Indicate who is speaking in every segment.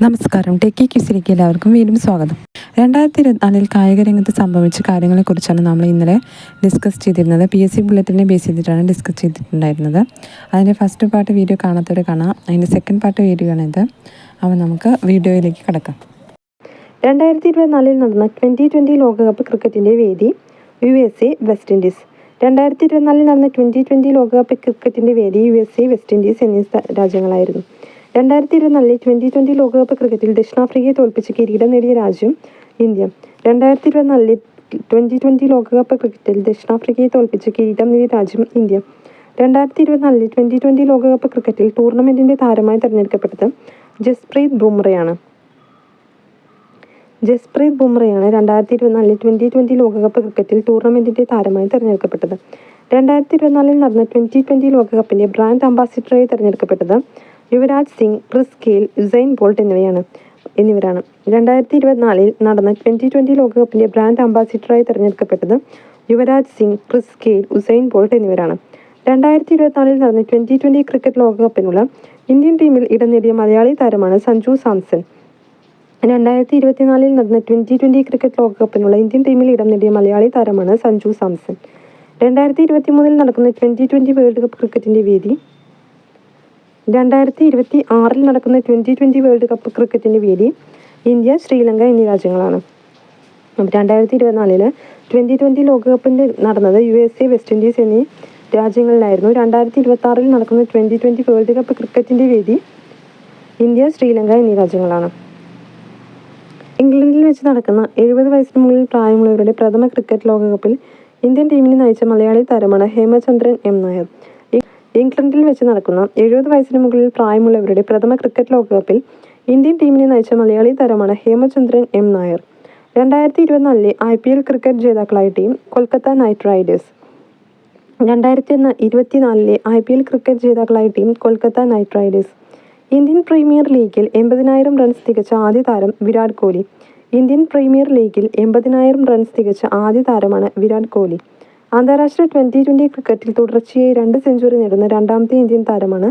Speaker 1: നമസ്കാരം. ടെക്കി ക്യൂസിലേക്ക് എല്ലാവർക്കും വീണ്ടും സ്വാഗതം. 2024 കായിക രംഗത്ത് സംഭവിച്ച കാര്യങ്ങളെക്കുറിച്ചാണ് നമ്മൾ ഇന്നലെ ഡിസ്കസ് ചെയ്തിരുന്നത്. PSC ബുള്ളറ്റിനെ ബേസ് ചെയ്തിട്ടാണ് ഡിസ്കസ് ചെയ്തിട്ടുണ്ടായിരുന്നത്. അതിൻ്റെ ഫസ്റ്റ് പാർട്ട് വീഡിയോ കാണാത്തവരെ കാണാം. അതിൻ്റെ സെക്കൻഡ് പാർട്ട് വീഡിയോ ആണിത്. അപ്പോൾ നമുക്ക് വീഡിയോയിലേക്ക് കടക്കാം.
Speaker 2: 2024 നടന്ന 2020 ലോകകപ്പ് ക്രിക്കറ്റിൻ്റെ വേദി USA വെസ്റ്റ് ഇൻഡീസ്. 2024 നടന്ന 2020 ലോകകപ്പ് ക്രിക്കറ്റിൻ്റെ വേദി USA വെസ്റ്റ് ഇൻഡീസ് എന്നീ രാജ്യങ്ങളായിരുന്നു. 2024 2020 ലോകകപ്പ് ക്രിക്കറ്റിൽ ദക്ഷിണാഫ്രിക്കയെ തോൽപ്പിച്ച് കിരീടം നേടിയ രാജ്യം ഇന്ത്യ. 2024 2020 ലോകകപ്പ് ക്രിക്കറ്റിൽ ദക്ഷിണാഫ്രിക്കയെ തോൽപ്പിച്ച് കിരീടം നേടിയ രാജ്യം ഇന്ത്യ. 2024 2020 ലോകകപ്പ് ക്രിക്കറ്റിൽ ടൂർണമെൻറ്റിൻ്റെ താരമായി തിരഞ്ഞെടുക്കപ്പെട്ടത് ജസ്പ്രീത് ബുംറയാണ്. 2024 2020 ലോകകപ്പ് ക്രിക്കറ്റിൽ ടൂർണമെൻറ്റിൻ്റെ താരമായി തിരഞ്ഞെടുക്കപ്പെട്ടത്. 2024 നടന്ന 2020 ലോകകപ്പിൻ്റെ ബ്രാൻഡ് അംബാസിഡറായി തിരഞ്ഞെടുക്കപ്പെട്ടത് Yuvraj Singh, Chris Gayle, Usain bolt എന്നിവരാണ്. 2024 നടന്ന 2020 ലോകകപ്പിൻ്റെ ബ്രാൻഡ് അംബാസിഡറായി തിരഞ്ഞെടുക്കപ്പെട്ടത് Yuvraj Singh, Chris Gayle, Usain bolt എന്നിവരാണ്. 2024 നടന്ന 2020 ക്രിക്കറ്റ് ലോകകപ്പിനുള്ള ഇന്ത്യൻ ടീമിൽ ഇടം നേടിയ മലയാളി താരമാണ് സഞ്ജു സാംസൺ. 2024 നടന്ന 2020 ക്രിക്കറ്റ് ലോകകപ്പിനുള്ള ഇന്ത്യൻ ടീമിൽ ഇടം നേടിയ മലയാളി താരമാണ് സഞ്ജു സാംസൺ. 2023 നടക്കുന്ന 2020 വേൾഡ് കപ്പ് ക്രിക്കറ്റിൻ്റെ വേദി 2026 നടക്കുന്ന 2020 വേൾഡ് കപ്പ് ക്രിക്കറ്റിൻ്റെ വേദി ഇന്ത്യ, ശ്രീലങ്ക എന്നീ രാജ്യങ്ങളാണ്. 2024 2020 ലോകകപ്പിൻ്റെ നടന്നത് USA വെസ്റ്റ് ഇൻഡീസ് എന്നീ രാജ്യങ്ങളിലായിരുന്നു. 2026 നടക്കുന്ന 2020 വേൾഡ് കപ്പ് ക്രിക്കറ്റിൻ്റെ വേദി ഇന്ത്യ, ശ്രീലങ്ക എന്നീ രാജ്യങ്ങളാണ്. ഇംഗ്ലണ്ടിൽ വെച്ച് നടക്കുന്ന 70 വയസ്സിന് മുകളിൽ പ്രായമുള്ളവരുടെ പ്രഥമ ക്രിക്കറ്റ് ലോകകപ്പിൽ ഇന്ത്യൻ ടീമിനെ നയിച്ച മലയാളി താരമാണ് ഹേമചന്ദ്രൻ M. നായർ. ഇംഗ്ലണ്ടിൽ വെച്ച് നടക്കുന്ന 70 വയസ്സിന് മുകളിൽ പ്രായമുള്ളവരുടെ പ്രഥമ ക്രിക്കറ്റ് ലോകകപ്പിൽ ഇന്ത്യൻ ടീമിനെ നയിച്ച മലയാളി താരമാണ് Hemachandran M. Nair. 2024 IPL cricket ജേതാക്കളായ team Kolkata Knight Riders. 2024 IPL cricket ജേതാക്കളായ team Kolkata Knight Riders. Indian Premier ലീഗിൽ 80,000 റൺസ് തികച്ച ആദ്യ താരം വിരാട് കോഹ്ലി. ഇന്ത്യൻ പ്രീമിയർ ലീഗിൽ 80,000 റൺസ് തികച്ച ആദ്യ താരമാണ് വിരാട് കോഹ്ലി. അന്താരാഷ്ട്ര 2020 ക്രിക്കറ്റിൽ തുടർച്ചയായി 2 സെഞ്ചുറി നേടുന്ന രണ്ടാമത്തെ ഇന്ത്യൻ താരമാണ്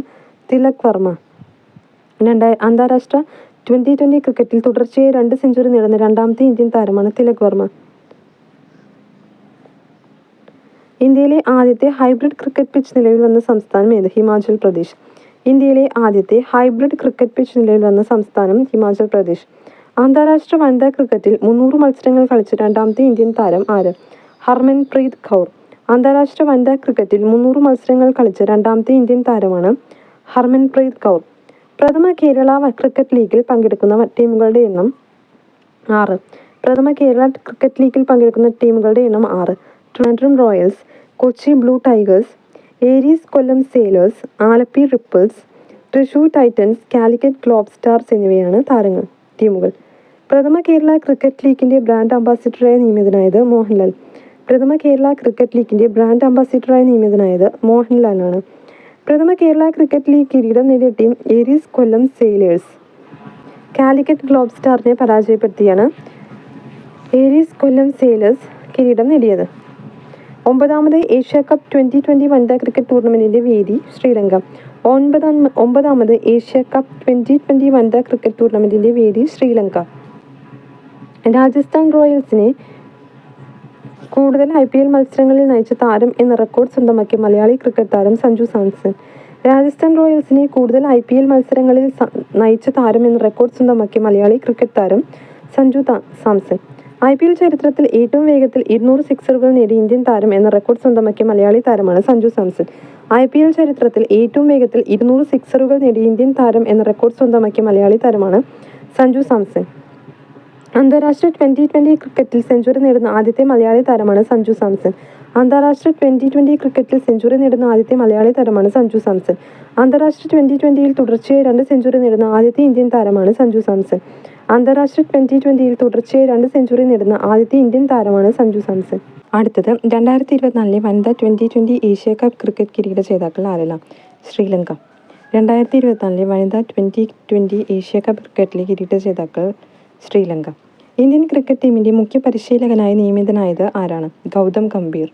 Speaker 2: തിലക് വർമ്മ. അന്താരാഷ്ട്ര 2020 ക്രിക്കറ്റിൽ തുടർച്ചയായി 2 സെഞ്ചുറി നേടുന്ന രണ്ടാമത്തെ ഇന്ത്യൻ താരമാണ് തിലക് വർമ്മ. ഇന്ത്യയിലെ ആദ്യത്തെ ഹൈബ്രിഡ് ക്രിക്കറ്റ് പിച്ച് നിലവിൽ വന്ന സംസ്ഥാനം ഏത്? ഹിമാചൽ പ്രദേശ്. ഇന്ത്യയിലെ ആദ്യത്തെ ഹൈബ്രിഡ് ക്രിക്കറ്റ് പിച്ച് നിലവിൽ വന്ന സംസ്ഥാനം ഹിമാചൽ പ്രദേശ്. അന്താരാഷ്ട്ര വനിതാ ക്രിക്കറ്റിൽ 300 മത്സരങ്ങൾ കളിച്ച രണ്ടാമത്തെ ഇന്ത്യൻ താരം ആര്? ഹർമൻപ്രീത് കൗർ. അന്താരാഷ്ട്ര വനിതാ ക്രിക്കറ്റിൽ 300 മത്സരങ്ങൾ കളിച്ച രണ്ടാമത്തെ ഇന്ത്യൻ താരമാണ് ഹർമൻപ്രീത് കൗർ. പ്രഥമ കേരള ക്രിക്കറ്റ് ലീഗിൽ പങ്കെടുക്കുന്ന ടീമുകളുടെ എണ്ണം 6. പ്രഥമ കേരള ക്രിക്കറ്റ് ലീഗിൽ പങ്കെടുക്കുന്ന ടീമുകളുടെ എണ്ണം 6. Trivandrum Royals, Kochi Blue Tigers, Aries Kollam Sailors, Alleppey Ripples, Thrissur Titans, Calicut Globe Stars എന്നിവയാണ് ടീമുകൾ. പ്രഥമ കേരള ക്രിക്കറ്റ് ലീഗിൻ്റെ ബ്രാൻഡ് അംബാസിഡറായി നിയമിതനായത് മോഹൻലാൽ. പ്രഥമ കേരള ക്രിക്കറ്റ് ലീഗിൻ്റെ ബ്രാൻഡ് അംബാസിഡറായി നിയമിതനായത് മോഹൻലാലാണ്. പ്രഥമ കേരള ക്രിക്കറ്റ് ലീഗ് കിരീടം നേടിയ ടീം Aries Kollam Sailors. Calicut Globe സ്റ്റാറിനെ പരാജയപ്പെടുത്തിയാണ് ഏരീസ് കൊല്ലം സെയിലേഴ്സ് കിരീടം നേടിയത്. 9ാമത് ഏഷ്യ കപ്പ് 2020 വനിതാ ക്രിക്കറ്റ് ടൂർണമെൻറ്റിൻ്റെ വേദി ശ്രീലങ്ക. 9ാമത് ഏഷ്യ കപ്പ് 2020 വനിതാ ക്രിക്കറ്റ് ടൂർണമെൻറ്റിൻ്റെ വേദി ശ്രീലങ്ക. രാജസ്ഥാൻ റോയൽസിനെ കൂടുതൽ IPL മത്സരങ്ങളിൽ നയിച്ച താരം എന്ന റെക്കോർഡ് സ്വന്തമാക്കിയ മലയാളി ക്രിക്കറ്റ് താരം സഞ്ജു സാംസൺ. രാജസ്ഥാൻ റോയൽസിനെ കൂടുതൽ IPL മത്സരങ്ങളിൽ നയിച്ച താരം എന്ന റെക്കോർഡ് സ്വന്തമാക്കിയ മലയാളി ക്രിക്കറ്റ് താരം സഞ്ജു സാംസൺ. IPL ചരിത്രത്തിൽ ഏറ്റവും വേഗത്തിൽ 200 സിക്സറുകൾ നേടിയ ഇന്ത്യൻ താരം എന്ന റെക്കോർഡ് സ്വന്തമാക്കിയ മലയാളി താരമാണ് സഞ്ജു സാംസൺ. IPL ചരിത്രത്തിൽ ഏറ്റവും വേഗത്തിൽ 200 സിക്സറുകൾ നേടിയ ഇന്ത്യൻ താരം എന്ന റെക്കോർഡ് സ്വന്തമാക്കിയ മലയാളി താരമാണ് സഞ്ജു സാംസൺ. അന്താരാഷ്ട്ര 2020 ക്രിക്കറ്റിൽ സെഞ്ചുറി നേടുന്ന ആദ്യത്തെ മലയാളി താരമാണ് സഞ്ജു സാംസൺ. അന്താരാഷ്ട്ര 2020 ക്രിക്കറ്റിൽ സെഞ്ചുറി നേടുന്ന ആദ്യത്തെ മലയാളി താരമാണ് സഞ്ജു സാംസൺ. അന്താരാഷ്ട്ര 2020-ൽ തുടർച്ചയായി 2 സെഞ്ചുറി നേടുന്ന ആദ്യത്തെ ഇന്ത്യൻ താരമാണ് സഞ്ജു സാംസൺ. അന്താരാഷ്ട്ര 2020-ൽ തുടർച്ചയായി 2 സെഞ്ചുറി നേടുന്ന ആദ്യത്തെ ഇന്ത്യൻ താരമാണ് സഞ്ജു സാംസൺ. അടുത്തത് 2024 വനിതാ 2020 ഏഷ്യ കപ്പ് ക്രിക്കറ്റ് കിരീട ജേതാക്കൾ ആരെല്ലാം? ശ്രീലങ്ക. 2024 വനിതാ 2020 ഏഷ്യ കപ്പ് ക്രിക്കറ്റിലെ കിരീട ജേതാക്കൾ ശ്രീലങ്ക. ഇന്ത്യൻ ക്രിക്കറ്റ് ടീമിൻ്റെ മുഖ്യ പരിശീലകനായി നിയമിതനായത് ആരാണ്? ഗൗതം ഗംഭീർ.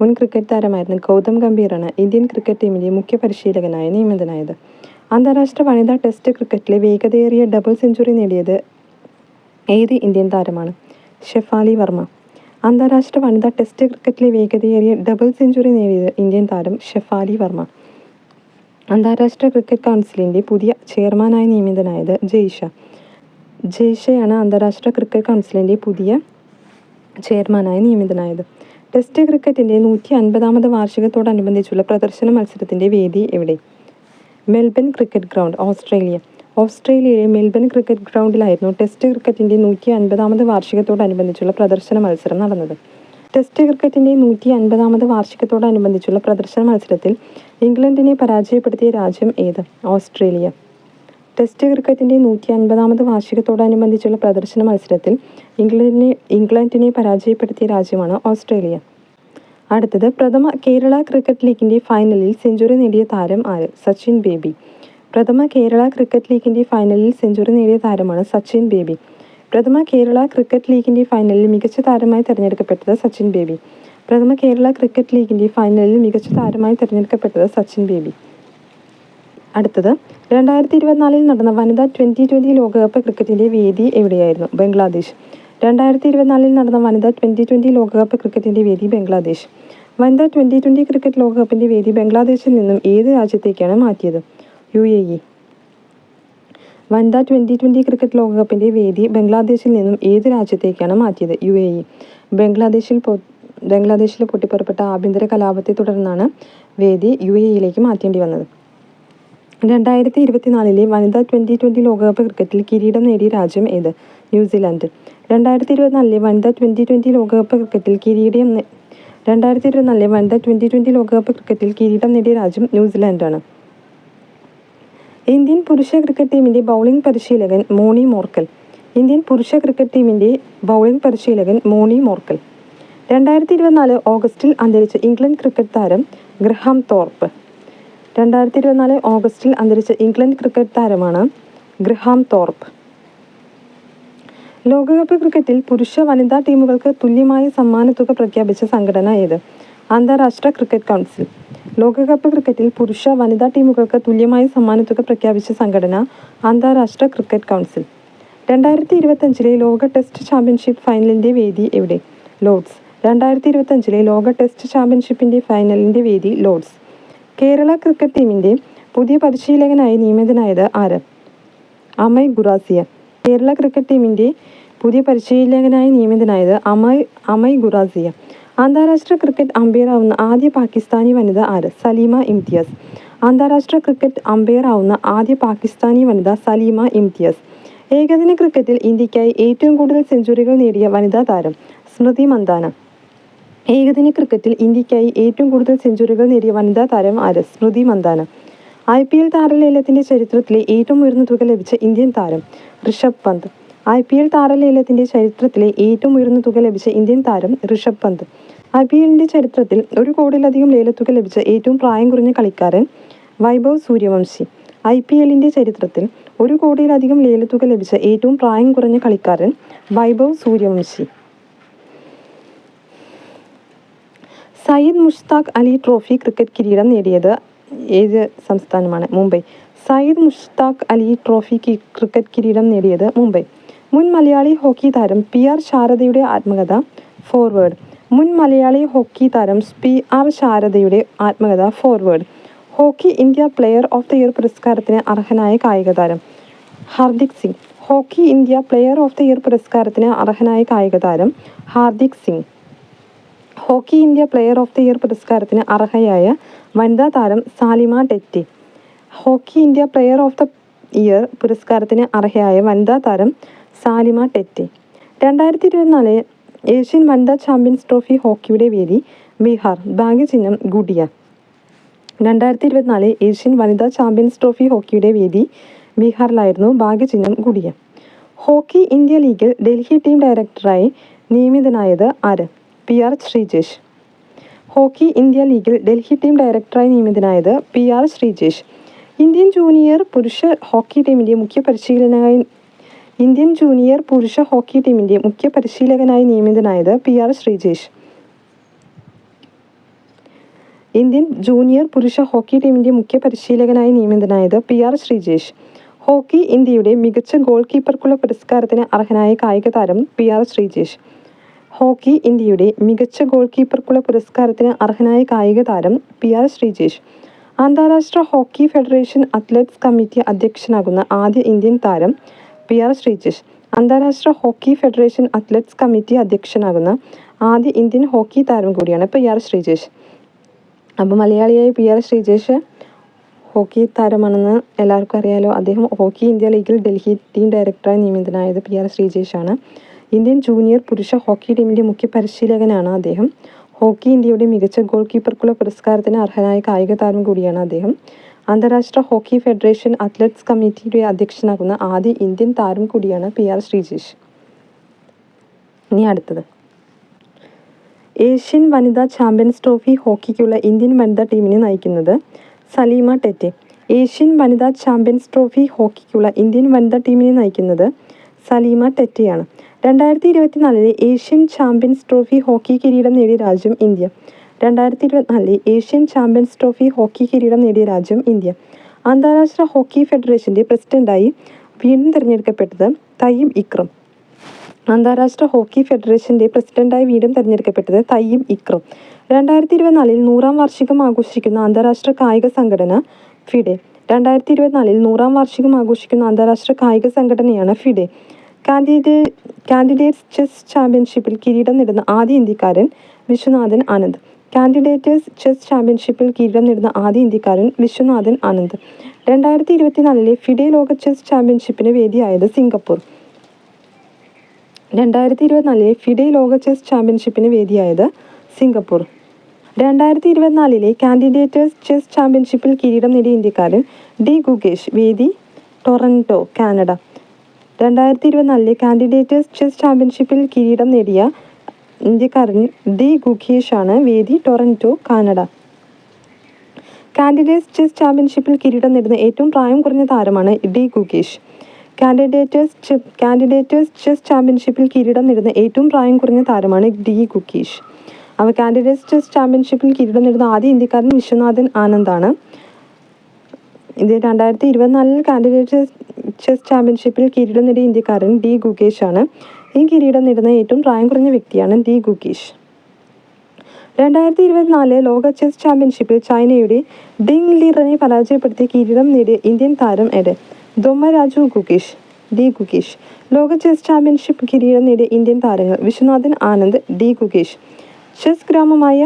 Speaker 2: മുൻ ക്രിക്കറ്റ് താരമായിരുന്ന ഗൗതം ഗംഭീറാണ് ഇന്ത്യൻ ക്രിക്കറ്റ് ടീമിൻ്റെ മുഖ്യ പരിശീലകനായി നിയമിതനായത്. അന്താരാഷ്ട്ര വനിതാ ടെസ്റ്റ് ക്രിക്കറ്റിലെ വേഗതയേറിയ ഡബിൾ സെഞ്ചുറി നേടിയത് ഏത് ഇന്ത്യൻ താരമാണ്? ഷെഫാലി വർമ്മ. അന്താരാഷ്ട്ര വനിതാ ടെസ്റ്റ് ക്രിക്കറ്റിലെ വേഗതയേറിയ ഡബിൾ സെഞ്ചുറി നേടിയത് ഇന്ത്യൻ താരം ഷെഫാലി വർമ്മ. അന്താരാഷ്ട്ര ക്രിക്കറ്റ് കൗൺസിലിൻ്റെ പുതിയ ചെയർമാനായി നിയമിതനായത് ജയ്ഷ. ജയ്ഷയാണ് അന്താരാഷ്ട്ര ക്രിക്കറ്റ് കൗൺസിലിൻ്റെ പുതിയ ചെയർമാനായി നിയമിതനായത്. ടെസ്റ്റ് ക്രിക്കറ്റിൻ്റെ 150ാമത് വാർഷികത്തോടനുബന്ധിച്ചുള്ള പ്രദർശന മത്സരത്തിൻ്റെ വേദി എവിടെ? Melbourne cricket ground, Australia. ഓസ്ട്രേലിയയിലെ മെൽബൺ ക്രിക്കറ്റ് ഗ്രൗണ്ടിലായിരുന്നു ടെസ്റ്റ് ക്രിക്കറ്റിൻ്റെ 150ാമത് വാർഷികത്തോടനുബന്ധിച്ചുള്ള പ്രദർശന മത്സരം നടന്നത്. ടെസ്റ്റ് ക്രിക്കറ്റിൻ്റെ 150ാമത് വാർഷികത്തോടനുബന്ധിച്ചുള്ള പ്രദർശന മത്സരത്തിൽ ഇംഗ്ലണ്ടിനെ പരാജയപ്പെടുത്തിയ രാജ്യം ഏത്? ഓസ്ട്രേലിയ. ടെസ്റ്റ് ക്രിക്കറ്റിൻ്റെ 150ാമത് വാർഷികത്തോടനുബന്ധിച്ചുള്ള പ്രദർശന മത്സരത്തിൽ ഇംഗ്ലണ്ടിനെ പരാജയപ്പെടുത്തിയ രാജ്യമാണ് ഓസ്ട്രേലിയ. അടുത്തത്, പ്രഥമ കേരള ക്രിക്കറ്റ് ലീഗിൻ്റെ ഫൈനലിൽ സെഞ്ചുറി നേടിയ താരം ആര്? സച്ചിൻ ബേബി. പ്രഥമ കേരള ക്രിക്കറ്റ് ലീഗിൻ്റെ ഫൈനലിൽ സെഞ്ചുറി നേടിയ താരമാണ് സച്ചിൻ ബേബി. പ്രഥമ കേരള ക്രിക്കറ്റ് ലീഗിൻ്റെ ഫൈനലിൽ മികച്ച താരമായി തിരഞ്ഞെടുക്കപ്പെട്ടത് സച്ചിൻ ബേബി. പ്രഥമ കേരള ക്രിക്കറ്റ് ലീഗിൻ്റെ ഫൈനലിൽ മികച്ച താരമായി തിരഞ്ഞെടുക്കപ്പെട്ടത് സച്ചിൻ ബേബി. അടുത്തത്, 2024 നടന്ന വനിതാ 2020 ലോകകപ്പ് ക്രിക്കറ്റിൻ്റെ വേദി എവിടെയായിരുന്നു? ബംഗ്ലാദേശ്. 2024 നടന്ന വനിതാ 2020 ലോകകപ്പ് ക്രിക്കറ്റിൻ്റെ വേദി ബംഗ്ലാദേശ്. വനിതാ 2020 ക്രിക്കറ്റ് ലോകകപ്പിൻ്റെ വേദി ബംഗ്ലാദേശിൽ നിന്നും ഏത് രാജ്യത്തേക്കാണ് മാറ്റിയത്? UAE. വനിതാ 2020 ക്രിക്കറ്റ് ലോകകപ്പിൻ്റെ വേദി ബംഗ്ലാദേശിൽ നിന്നും ഏത് രാജ്യത്തേക്കാണ് മാറ്റിയത്? UAE. ബംഗ്ലാദേശിൽ പൊട്ടിപ്പുറപ്പെട്ട ആഭ്യന്തര കലാപത്തെ തുടർന്നാണ് വേദി UAEയിലേക്ക് മാറ്റേണ്ടി വന്നത്. 2024 വനിതാ 2020 ലോകകപ്പ് ക്രിക്കറ്റിൽ കിരീടം നേടിയ രാജ്യം ഏത്? ന്യൂസിലാൻഡ്. 2024 വനിതാ 2020 ലോകകപ്പ് ക്രിക്കറ്റിൽ കിരീടം നേടിയ രാജ്യം ന്യൂസിലാൻഡാണ്. ഇന്ത്യൻ പുരുഷ ക്രിക്കറ്റ് ടീമിൻ്റെ ബൗളിംഗ് പരിശീലകൻ മോണി മോർക്കൽ. ഇന്ത്യൻ പുരുഷ ക്രിക്കറ്റ് ടീമിൻ്റെ ബൗളിംഗ് പരിശീലകൻ മോണി മോർക്കൽ. 2024 ഓഗസ്റ്റിൽ അന്തരിച്ച ഇംഗ്ലണ്ട് ക്രിക്കറ്റ് താരം ഗ്രഹാം തോർപ്പ്. 2024 ഓഗസ്റ്റിൽ അന്തരിച്ച ഇംഗ്ലണ്ട് ക്രിക്കറ്റ് താരമാണ് ഗ്രഹാം തോർപ്പ്. ലോകകപ്പ് ക്രിക്കറ്റിൽ പുരുഷ വനിതാ ടീമുകൾക്ക് തുല്യമായ സമ്മാനത്തുക പ്രഖ്യാപിച്ച സംഘടന ഏത്? അന്താരാഷ്ട്ര ക്രിക്കറ്റ് കൗൺസിൽ. ലോകകപ്പ് ക്രിക്കറ്റിൽ പുരുഷ വനിതാ ടീമുകൾക്ക് തുല്യമായ സമ്മാനത്തുക പ്രഖ്യാപിച്ച സംഘടന അന്താരാഷ്ട്ര ക്രിക്കറ്റ് കൗൺസിൽ. 2025 ലോക ടെസ്റ്റ് ചാമ്പ്യൻഷിപ്പ് ഫൈനലിൻ്റെ വേദി എവിടെ? ലോർഡ്സ്. 2025 ലോക ടെസ്റ്റ് ചാമ്പ്യൻഷിപ്പിൻ്റെ ഫൈനലിൻ്റെ വേദി ലോർഡ്സ്. കേരള ക്രിക്കറ്റ് ടീമിൻ്റെ പുതിയ പരിശീലകനായി നിയമിതനായത് ആര്? അമയ് ഗുറാസിയ. കേരള ക്രിക്കറ്റ് ടീമിൻ്റെ പുതിയ പരിശീലകനായി നിയമിതനായത് അമയ് ഗുറാസിയ. അന്താരാഷ്ട്ര ക്രിക്കറ്റ് അമ്പയർ ആവുന്ന ആദ്യ പാകിസ്ഥാനി വനിത ആര്? സലീമ ഇംതിയാസ്. അന്താരാഷ്ട്ര ക്രിക്കറ്റ് അമ്പയർ ആവുന്ന ആദ്യ പാകിസ്ഥാനി വനിത സലീമ ഇംതിയാസ്. ഏകദിന ക്രിക്കറ്റിൽ ഇന്ത്യക്കായി ഏറ്റവും കൂടുതൽ സെഞ്ചുറികൾ നേടിയ വനിതാ താരം സ്മൃതി മന്ദാന. ഏകദിന ക്രിക്കറ്റിൽ ഇന്ത്യക്കായി ഏറ്റവും കൂടുതൽ സെഞ്ചുറികൾ നേടിയ വനിതാ താരം ആര്? സ്മൃതി മന്ദാന. IPL താരലേലത്തിൻ്റെ ചരിത്രത്തിലെ ഏറ്റവും ഉയർന്ന തുക ലഭിച്ച ഇന്ത്യൻ താരം ഋഷഭ് പന്ത്. IPL താരലേലത്തിൻ്റെ ചരിത്രത്തിലെ ഏറ്റവും ഉയർന്ന തുക ലഭിച്ച ഇന്ത്യൻ താരം ഋഷഭ് പന്ത്. IPLൻ്റെ ചരിത്രത്തിൽ 1 കോടിയിലധികം ലേലത്തുക ലഭിച്ച ഏറ്റവും പ്രായം കുറഞ്ഞ കളിക്കാരൻ വൈഭവ് സൂര്യവംശി. IPLൻ്റെ ചരിത്രത്തിൽ 1 കോടിയിലധികം ലേലത്തുക ലഭിച്ച ഏറ്റവും പ്രായം കുറഞ്ഞ കളിക്കാരൻ വൈഭവ് സൂര്യവംശി. സയ്യിദ് മുഷ്താഖ് അലി ട്രോഫി ക്രിക്കറ്റ് കിരീടം നേടിയത് ഏത് സംസ്ഥാനമാണ്? മുംബൈ. സയ്യിദ് മുഷ്താഖ് അലി ട്രോഫി ക്രിക്കറ്റ് കിരീടം നേടിയത് മുംബൈ. മുൻ മലയാളി ഹോക്കി താരം PR ശാരദയുടെ ആത്മകഥ ഫോർവേഡ്. മുൻ മലയാളി ഹോക്കി താരം PR ശാരദയുടെ ആത്മകഥ forward. Hockey India player of the year പുരസ്കാരത്തിന് അർഹനായ കായിക താരം Hardik Singh. Hockey India player of the year പുരസ്കാരത്തിന് അർഹനായ കായിക താരം Hardik Singh. Hockey India player of the year പുരസ്കാരത്തിന് അർഹയായ വനിതാ താരം Salima Tete. Hockey India player of the year പുരസ്കാരത്തിന് അർഹയായ വനിതാ താരം സാലിമ ടെറ്റി. 2024 ഏഷ്യൻ വനിതാ ചാമ്പ്യൻസ് ട്രോഫി ഹോക്കിയുടെ വേദി ബീഹാർ. ഭാഗ്യചിഹ്നം ഗുഡിയ. 2024 ഏഷ്യൻ വനിതാ ചാമ്പ്യൻസ് ട്രോഫി ഹോക്കിയുടെ വേദി ബീഹാറിലായിരുന്നു. ഭാഗ്യചിഹ്നം ഗുഡിയ. ഹോക്കി ഇന്ത്യ ലീഗിൽ ഡൽഹി ടീം ഡയറക്ടറായി നിയമിതനായത് ആര്? PR ശ്രീജേഷ്. ഹോക്കി ഇന്ത്യ ലീഗിൽ ഡൽഹി ടീം ഡയറക്ടറായി നിയമിതനായത് PR ശ്രീജേഷ്. ഇന്ത്യൻ ജൂനിയർ പുരുഷ ഹോക്കി ടീമിൻ്റെ മുഖ്യ പരിശീലകനായി നിയമിതനായത് PR ശ്രീജേഷ്. ഇന്ത്യൻ ജൂനിയർ പുരുഷ ഹോക്കി ടീമിൻ്റെ മുഖ്യ പരിശീലകനായി നിയമിതനായത് PR ശ്രീജേഷ്. ഹോക്കി ഇന്ത്യയുടെ മികച്ച ഗോൾ കീപ്പർക്കുള്ള പുരസ്കാരത്തിന് അർഹനായ കായിക താരം PR ശ്രീജേഷ്. ഹോക്കി ഇന്ത്യയുടെ മികച്ച ഗോൾ കീപ്പർക്കുള്ള പുരസ്കാരത്തിന് അർഹനായ കായിക താരം PR ശ്രീജേഷ്. അന്താരാഷ്ട്ര ഹോക്കി ഫെഡറേഷൻ അത്ലറ്റ്സ് കമ്മിറ്റി അധ്യക്ഷനാകുന്ന ആദ്യ ഇന്ത്യൻ താരം PR ശ്രീജേഷ്. അന്താരാഷ്ട്ര ഹോക്കി ഫെഡറേഷൻ അത്ലറ്റ്സ് കമ്മിറ്റി അധ്യക്ഷനാകുന്ന ആദ്യ ഇന്ത്യൻ ഹോക്കി താരം കൂടിയാണ് PR ശ്രീജേഷ്. അപ്പോൾ മലയാളിയായ PR ശ്രീജേഷ് ഹോക്കി താരമാണെന്ന് എല്ലാവർക്കും അറിയാലോ. അദ്ദേഹം ഹോക്കി ഇന്ത്യ ലീഗിൽ ഡൽഹി ടീം ഡയറക്ടറായി നിയമിതനായത് PR ശ്രീജേഷാണ്. ഇന്ത്യൻ ജൂനിയർ പുരുഷ ഹോക്കി ടീമിൻ്റെ മുഖ്യ പരിശീലകനാണ് അദ്ദേഹം. ഹോക്കി ഇന്ത്യയുടെ മികച്ച ഗോൾ കീപ്പർക്കുള്ള പുരസ്കാരത്തിന് അർഹനായ കായിക താരം കൂടിയാണ് അദ്ദേഹം. അന്താരാഷ്ട്ര ഹോക്കി ഫെഡറേഷൻ അത്ലറ്റ്സ് കമ്മിറ്റിയുടെ അധ്യക്ഷനാകുന്ന ആദ്യ ഇന്ത്യൻ താരം കൂടിയാണ് PR ശ്രീജേഷ്. ഇനി അടുത്തത്, ഏഷ്യൻ വനിതാ ചാമ്പ്യൻസ് ട്രോഫി ഹോക്കിക്കുള്ള ഇന്ത്യൻ വനിതാ ടീമിനെ നയിക്കുന്നത് സലീമ ടെറ്റെ. ഏഷ്യൻ വനിതാ ചാമ്പ്യൻസ് ട്രോഫി ഹോക്കിക്കുള്ള ഇന്ത്യൻ വനിതാ ടീമിനെ നയിക്കുന്നത് സലീമ ടെറ്റെയാണ്. 2024 ഏഷ്യൻ ചാമ്പ്യൻസ് ട്രോഫി ഹോക്കി കിരീടം നേടിയ രാജ്യം India. 2024 Asian Champions Trophy hockey കിരീടം നേടിയ രാജ്യം ഇന്ത്യ. അന്താരാഷ്ട്ര ഹോക്കി ഫെഡറേഷൻ്റെ പ്രസിഡന്റായി വീണ്ടും തിരഞ്ഞെടുക്കപ്പെട്ടത് തയ്യിബ് ഇക്രം. അന്താരാഷ്ട്ര ഹോക്കി ഫെഡറേഷൻ്റെ പ്രസിഡന്റായി വീണ്ടും തിരഞ്ഞെടുക്കപ്പെട്ടത് തയ്യിബ് ഇക്രം. 2024 100-ാം വാർഷികം ആഘോഷിക്കുന്ന അന്താരാഷ്ട്ര കായിക സംഘടന ഫിഡെ. 2024 100-ാം വാർഷികം ആഘോഷിക്കുന്ന അന്താരാഷ്ട്ര കായിക സംഘടനയാണ് ഫിഡെ. കാൻഡിഡേറ്റ്സ് ചെസ് ചാമ്പ്യൻഷിപ്പിൽ കിരീടം നേടുന്ന ആദ്യ ഇന്ത്യക്കാരൻ വിശ്വനാഥൻ ആനന്ദ്. കാൻഡിഡേറ്റ്സ് ചെസ് ചാമ്പ്യൻഷിപ്പിൽ കിരീടം നേടുന്ന ആദ്യ ഇന്ത്യക്കാരൻ വിശ്വനാഥൻ ആനന്ദ്. 2024 ഫിഡെ ലോക ചെസ് ചാമ്പ്യൻഷിപ്പിന് വേദിയായത് സിംഗപ്പൂർ. 2024 ഫിഡെ ലോക ചെസ് ചാമ്പ്യൻഷിപ്പിന് വേദിയായത് സിംഗപ്പൂർ. 2024 കാൻഡിഡേറ്റ്സ് ചെസ് ചാമ്പ്യൻഷിപ്പിൽ കിരീടം നേടിയ ഇന്ത്യക്കാരൻ ഡി ഗുകേഷ്. വേദി ടൊറന്റോ, കാനഡ. 2024 കാൻഡിഡേറ്റ്സ് ചെസ് ചാമ്പ്യൻഷിപ്പിൽ കിരീടം നേടിയ ഇന്ത്യക്കാരൻ ഡി ഗുകേഷ് ആണ്. വേദി ടൊറന്റോ, കാനഡ. കാൻഡിഡേറ്റ്സ് ചെസ് ചാമ്പ്യൻഷിപ്പിൽ കിരീടം നേടുന്ന ഏറ്റവും പ്രായം കുറഞ്ഞ താരമാണ് ഡി ഗുകേഷ്. കാൻഡിഡേറ്റ്സ് ചെസ് ചാമ്പ്യൻഷിപ്പിൽ കിരീടം നേടുന്ന ഏറ്റവും പ്രായം കുറഞ്ഞ താരമാണ് ഡി ഗുകേഷ്. അപ്പോൾ കാൻഡിഡേറ്റ്സ് ചെസ് ചാമ്പ്യൻഷിപ്പിൽ കിരീടം നേടുന്ന ആദ്യ ഇന്ത്യക്കാരൻ വിശ്വനാഥൻ ആനന്ദാണ്. ഇത് 2024 കാൻഡിഡേറ്റ് ചെസ് ചാമ്പ്യൻഷിപ്പിൽ കിരീടം നേടിയ ഇന്ത്യക്കാരൻ ഡി ഗുകേഷ് ആണ്. ഈ കിരീടം നേടുന്ന ഏറ്റവും പ്രായം കുറഞ്ഞ വ്യക്തിയാണ് ഡി ഗുകേഷ്. 2024 ലോക ചെസ് ചാമ്പ്യൻഷിപ്പിൽ ചൈനയുടെ ഡിങ് ലിറനെ പരാജയപ്പെടുത്തി കിരീടം നേടിയ ഇന്ത്യൻ താരം ദൊമ്മരാജു ഗുകേഷ്. ഡി ഗുകേഷ്. ലോക ചെസ് ചാമ്പ്യൻഷിപ്പ് കിരീടം നേടിയ ഇന്ത്യൻ താരങ്ങൾ വിശ്വനാഥൻ ആനന്ദ്, ഡി ഗുകേഷ്. ചെസ് ഗ്രാമമായ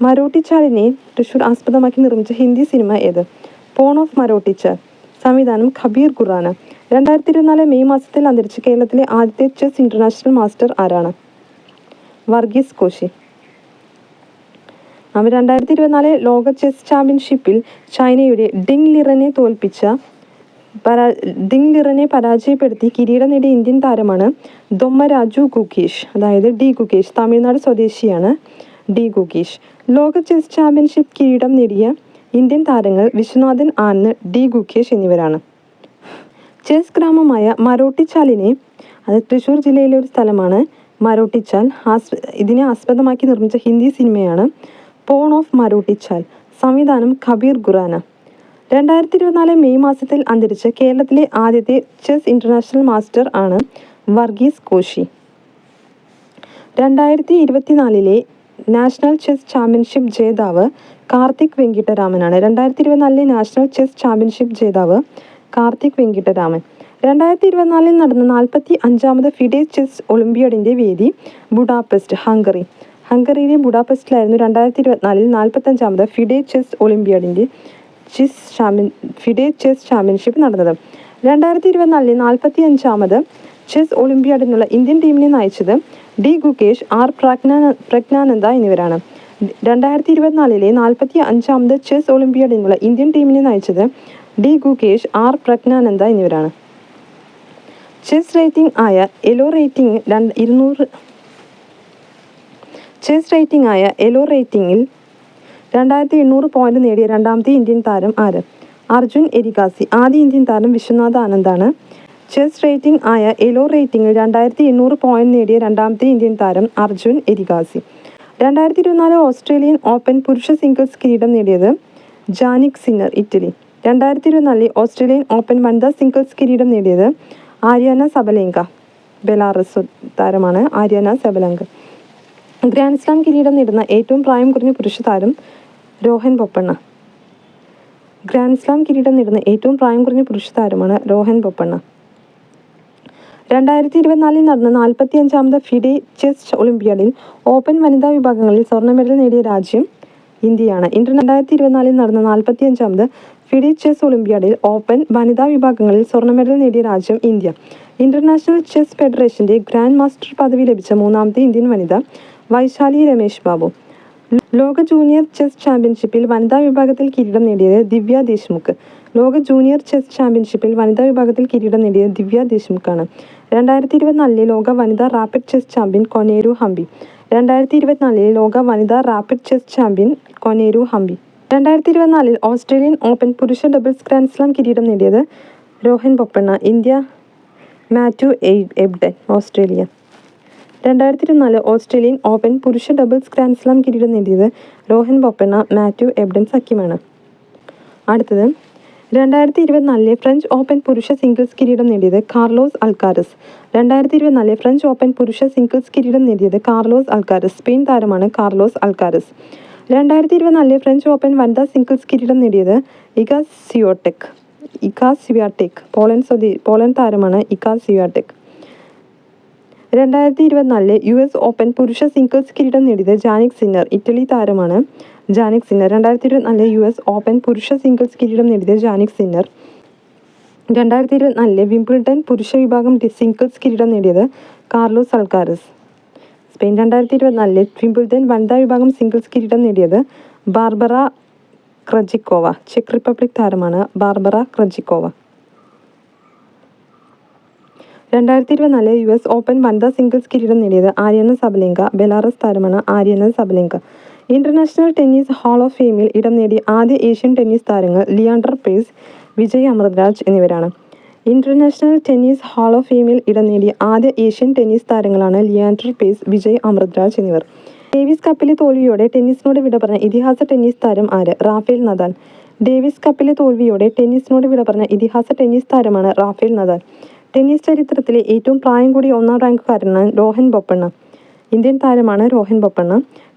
Speaker 2: മരോട്ടിച്ചാലിനെ തൃശ്ശൂർ ആസ്പദമാക്കി നിർമ്മിച്ച ഹിന്ദി സിനിമ ഏത്? Pawn of Marottichal. സംവിധാനം ഖബീർ ഖുറാന. 2024 മെയ് മാസത്തിൽ അന്തരിച്ച കേരളത്തിലെ ആദ്യത്തെ ചെസ് ഇന്റർനാഷണൽ മാസ്റ്റർ ആരാണ്? വർഗീസ് കോശി. അവർ 2024 ലോക ചെസ് ചാമ്പ്യൻഷിപ്പിൽ ചൈനയുടെ ഡിങ് ലിറനെ പരാജയപ്പെടുത്തി കിരീടം നേടിയ ഇന്ത്യൻ താരമാണ് ദൊമ്മരാജു ഗുകേഷ്, അതായത് ഡി ഗുകേഷ്. തമിഴ്നാട് സ്വദേശിയാണ് ഡി ഗുകേഷ്. ലോക ചെസ് ചാമ്പ്യൻഷിപ്പ് കിരീടം നേടിയ ഇന്ത്യൻ താരങ്ങൾ വിശ്വനാഥൻ ആനന്ദ്, ഡി ഗുകേഷ് എന്നിവരാണ്. ചെസ് ഗ്രാമമായ മരോട്ടിച്ചാലിനെ, അത് തൃശ്ശൂർ ജില്ലയിലെ ഒരു സ്ഥലമാണ് മരോട്ടിച്ചാൽ, ഇതിനെ ആസ്പദമാക്കി നിർമ്മിച്ച ഹിന്ദി സിനിമയാണ് പോൺ ഓഫ് മരോട്ടിച്ചാൽ. സംവിധാനം ഖബീർ ഖുറാന. 2024 മെയ് മാസത്തിൽ അന്തരിച്ച കേരളത്തിലെ ആദ്യത്തെ ചെസ് ഇന്റർനാഷണൽ മാസ്റ്റർ ആണ് Varghese Koshy. 2024 national chess championship ജേതാവ് കാർത്തിക് വെങ്കിട്ടരാമനാണ്. 2024 നാഷണൽ ചെസ് ചാമ്പ്യൻഷിപ്പ് ജേതാവ് കാർത്തിക് വെങ്കിട്ടരാമൻ. 2024 നടന്ന 45ാമത് ഫിഡെ ചെസ് ഒളിമ്പ്യാഡിൻ്റെ വേദി ബുഡാപെസ്റ്റ്, ഹംഗറി. ഹംഗറിയിലെ ബുഡാപെസ്റ്റിലായിരുന്നു 2024 45ാമത് ഫിഡെ ചെസ് ഒളിമ്പ്യാഡിൻ്റെ ഫിഡെ ചെസ് ചാമ്പ്യൻഷിപ്പ് നടന്നത്. 2024 45ാമത് ചെസ് ഒളിമ്പ്യാഡിനുള്ള ഇന്ത്യൻ ടീമിനെ നയിച്ചത് ഡി ഗുകേഷ്, ആർ പ്രജ്ഞാനന്ദ എന്നിവരാണ്. 2024 45ാമത് ചെസ് ഒളിമ്പ്യാഡിനുള്ള ഇന്ത്യൻ ടീമിനെ നയിച്ചത് ഡി ഗുകേഷ്, ആർ പ്രജ്ഞാനന്ദ എന്നിവരാണ്. ചെസ് റേറ്റിംഗ് ആയ എലോ റേറ്റിംഗിൽ 2800 പോയിന്റ് നേടിയ രണ്ടാമത്തെ ഇന്ത്യൻ താരം ആര്? അർജുൻ എരിഗാസി. ആദ്യ ഇന്ത്യൻ താരം വിശ്വനാഥ് ആനന്ദാണ്. ചെസ് റേറ്റിംഗ് ആയ എലോ റേറ്റിംഗിൽ 2800 പോയിന്റ് നേടിയ രണ്ടാമത്തെ ഇന്ത്യൻ താരം അർജുൻ എരിഗാസി. 2024 ഓസ്ട്രേലിയൻ ഓപ്പൺ പുരുഷ സിംഗിൾസ് കിരീടം നേടിയത് Jannik Sinner, Italy. 2024 Australian open വനിതാ സിംഗിൾസ് കിരീടം നേടിയത് ആര്യാന സബലെങ്ക, ബെലാറസ് താരമാണ് ആര്യാന സബലെങ്ക. ഗ്രാൻഡ് സ്ലാം കിരീടം നേടുന്ന ഏറ്റവും പ്രായം കുറഞ്ഞ പുരുഷ താരം രോഹൻ ബൊപ്പണ്ണ. ഗ്രാൻഡ് സ്ലാം കിരീടം നേടുന്ന ഏറ്റവും പ്രായം കുറഞ്ഞ പുരുഷ താരമാണ് രോഹൻ ബൊപ്പണ്ണ. 2024 നടന്ന 45ാമത് ഫിഡെ ചെസ് ഒളിമ്പ്യാഡിൽ ഓപ്പൺ വനിതാ വിഭാഗങ്ങളിൽ സ്വർണ്ണ മെഡൽ നേടിയ രാജ്യം ഇന്ത്യയാണ്. 2024 നടന്ന 45ാമത് ഫിഡെ ചെസ് ഒളിമ്പ്യാഡിൽ ഓപ്പൺ വനിതാ വിഭാഗങ്ങളിൽ സ്വർണ്ണ മെഡൽ നേടിയ രാജ്യം ഇന്ത്യ. ഇന്റർനാഷണൽ ചെസ് ഫെഡറേഷന്റെ ഗ്രാൻഡ് മാസ്റ്റർ പദവി ലഭിച്ച മൂന്നാമത്തെ ഇന്ത്യൻ വനിത വൈശാലി രമേശ് ബാബു. ലോക ജൂനിയർ ചെസ് ചാമ്പ്യൻഷിപ്പിൽ വനിതാ വിഭാഗത്തിൽ കിരീടം നേടിയത് ദിവ്യ ദേശ്മുഖ്. ലോക ജൂനിയർ ചെസ് ചാമ്പ്യൻഷിപ്പിൽ വനിതാ വിഭാഗത്തിൽ കിരീടം നേടിയത് ദിവ്യ ദേശ്മുഖാണ്. 2024 ലോക വനിതാ rapid chess champion Koneru Humpy. 2024 ലോക വനിതാ rapid chess champion Koneru Humpy. 2024 Australian Open പുരുഷ ഡബിൾസ് ഗ്രാൻഡ് സ്ലാം കിരീടം നേടിയത് Rohan Bopanna, India. Matthew Ebden, Australia. 2024 Australian Open പുരുഷ ഡബിൾസ് ഗ്രാൻഡ് സ്ലാം കിരീടം നേടിയത് രോഹൻ ബൊപ്പണ്ണ, മാത്യു എബ്ഡൻ സഖ്യമാണ്. അടുത്തത് 2024 ഫ്രഞ്ച് ഓപ്പൺ പുരുഷ സിംഗിൾസ് കിരീടം നേടിയത് കാർലോസ് അൽക്കാരസ്. 2024 ഫ്രഞ്ച് ഓപ്പൺ പുരുഷ സിംഗിൾസ് കിരീടം നേടിയത് കാർലോസ് അൽക്കാരസ്, സ്പെയിൻ താരമാണ് കാർലോസ് അൽക്കാരസ്. 2024 ഫ്രഞ്ച് ഓപ്പൺ വനിതാ സിംഗിൾസ് കിരീടം നേടിയത് ഇഗ സ്വിയാടെക്, പോളണ്ട് താരമാണ് ഇഗ സ്വിയാടെക്. 2024 US ഓപ്പൺ പുരുഷ സിംഗിൾസ് കിരീടം നേടിയത് ജാനിക് സിന്നർ, ഇറ്റലി താരമാണ് ജാനിക് സിന്നർ. 2024 US ഓപ്പൺ പുരുഷ സിംഗിൾസ് കിരീടം നേടിയത് ജാനിക് സിന്നർ. 2024 വിംബിൾഡൺ പുരുഷ വിഭാഗം സിംഗിൾസ് കിരീടം നേടിയത് കാർലോസ് അൽക്കാരസ്, സ്പെയിൻ. 2024 വിംബിൾഡൺ വനിതാ വിഭാഗം സിംഗിൾസ് കിരീടം നേടിയത് ബാർബറ ക്രജിക്കോവ, ചെക്ക് റിപ്പബ്ലിക് താരമാണ് ബാർബറ ക്രജിക്കോവ. 2024 US ഓപ്പൺ വനിതാ സിംഗിൾസ് കിരീടം നേടിയത് ആര്യാന സബലെങ്ക, ബെലാറസ് താരമാണ് Aryna Sabalenka. International tennis hall of ഫെയിമിൽ ഇടം നേടിയ ആദ്യ ഏഷ്യൻ ടെന്നീസ് താരങ്ങൾ ലിയാൻഡർ പേസ്, വിജയ് അമൃതരാജ് എന്നിവരാണ്. ഇന്റർനാഷണൽ ടെന്നീസ് ഹാൾ ഓഫ് ഫെയിമിൽ ഇടം നേടിയ ആദ്യ ഏഷ്യൻ ടെന്നീസ് താരങ്ങളാണ് ലിയാൻഡർ പേസ്, വിജയ് അമൃതരാജ് എന്നിവർ. ഡേവിസ് കപ്പിലെ തോൽവിയോടെ ടെന്നീസിനോട് വിട പറഞ്ഞ ഇതിഹാസ ടെന്നീസ് താരം ആര്? Rafael Nadal. ഡേവിസ് കപ്പിലെ തോൽവിയോടെ ടെന്നീസിനോട് വിട പറഞ്ഞ ഇതിഹാസ ടെന്നീസ് താരമാണ് റാഫേൽ നദാൽ. ടെന്നീസ് ചരിത്രത്തിലെ ഏറ്റവും പ്രായം കൂടിയ ഒന്നാം റാങ്കുകാരനാണ് രോഹൻ ബൊപ്പണ്ണ, ഇന്ത്യൻ താരമാണ് രോഹൻ ബൊപ്പണ്ണ.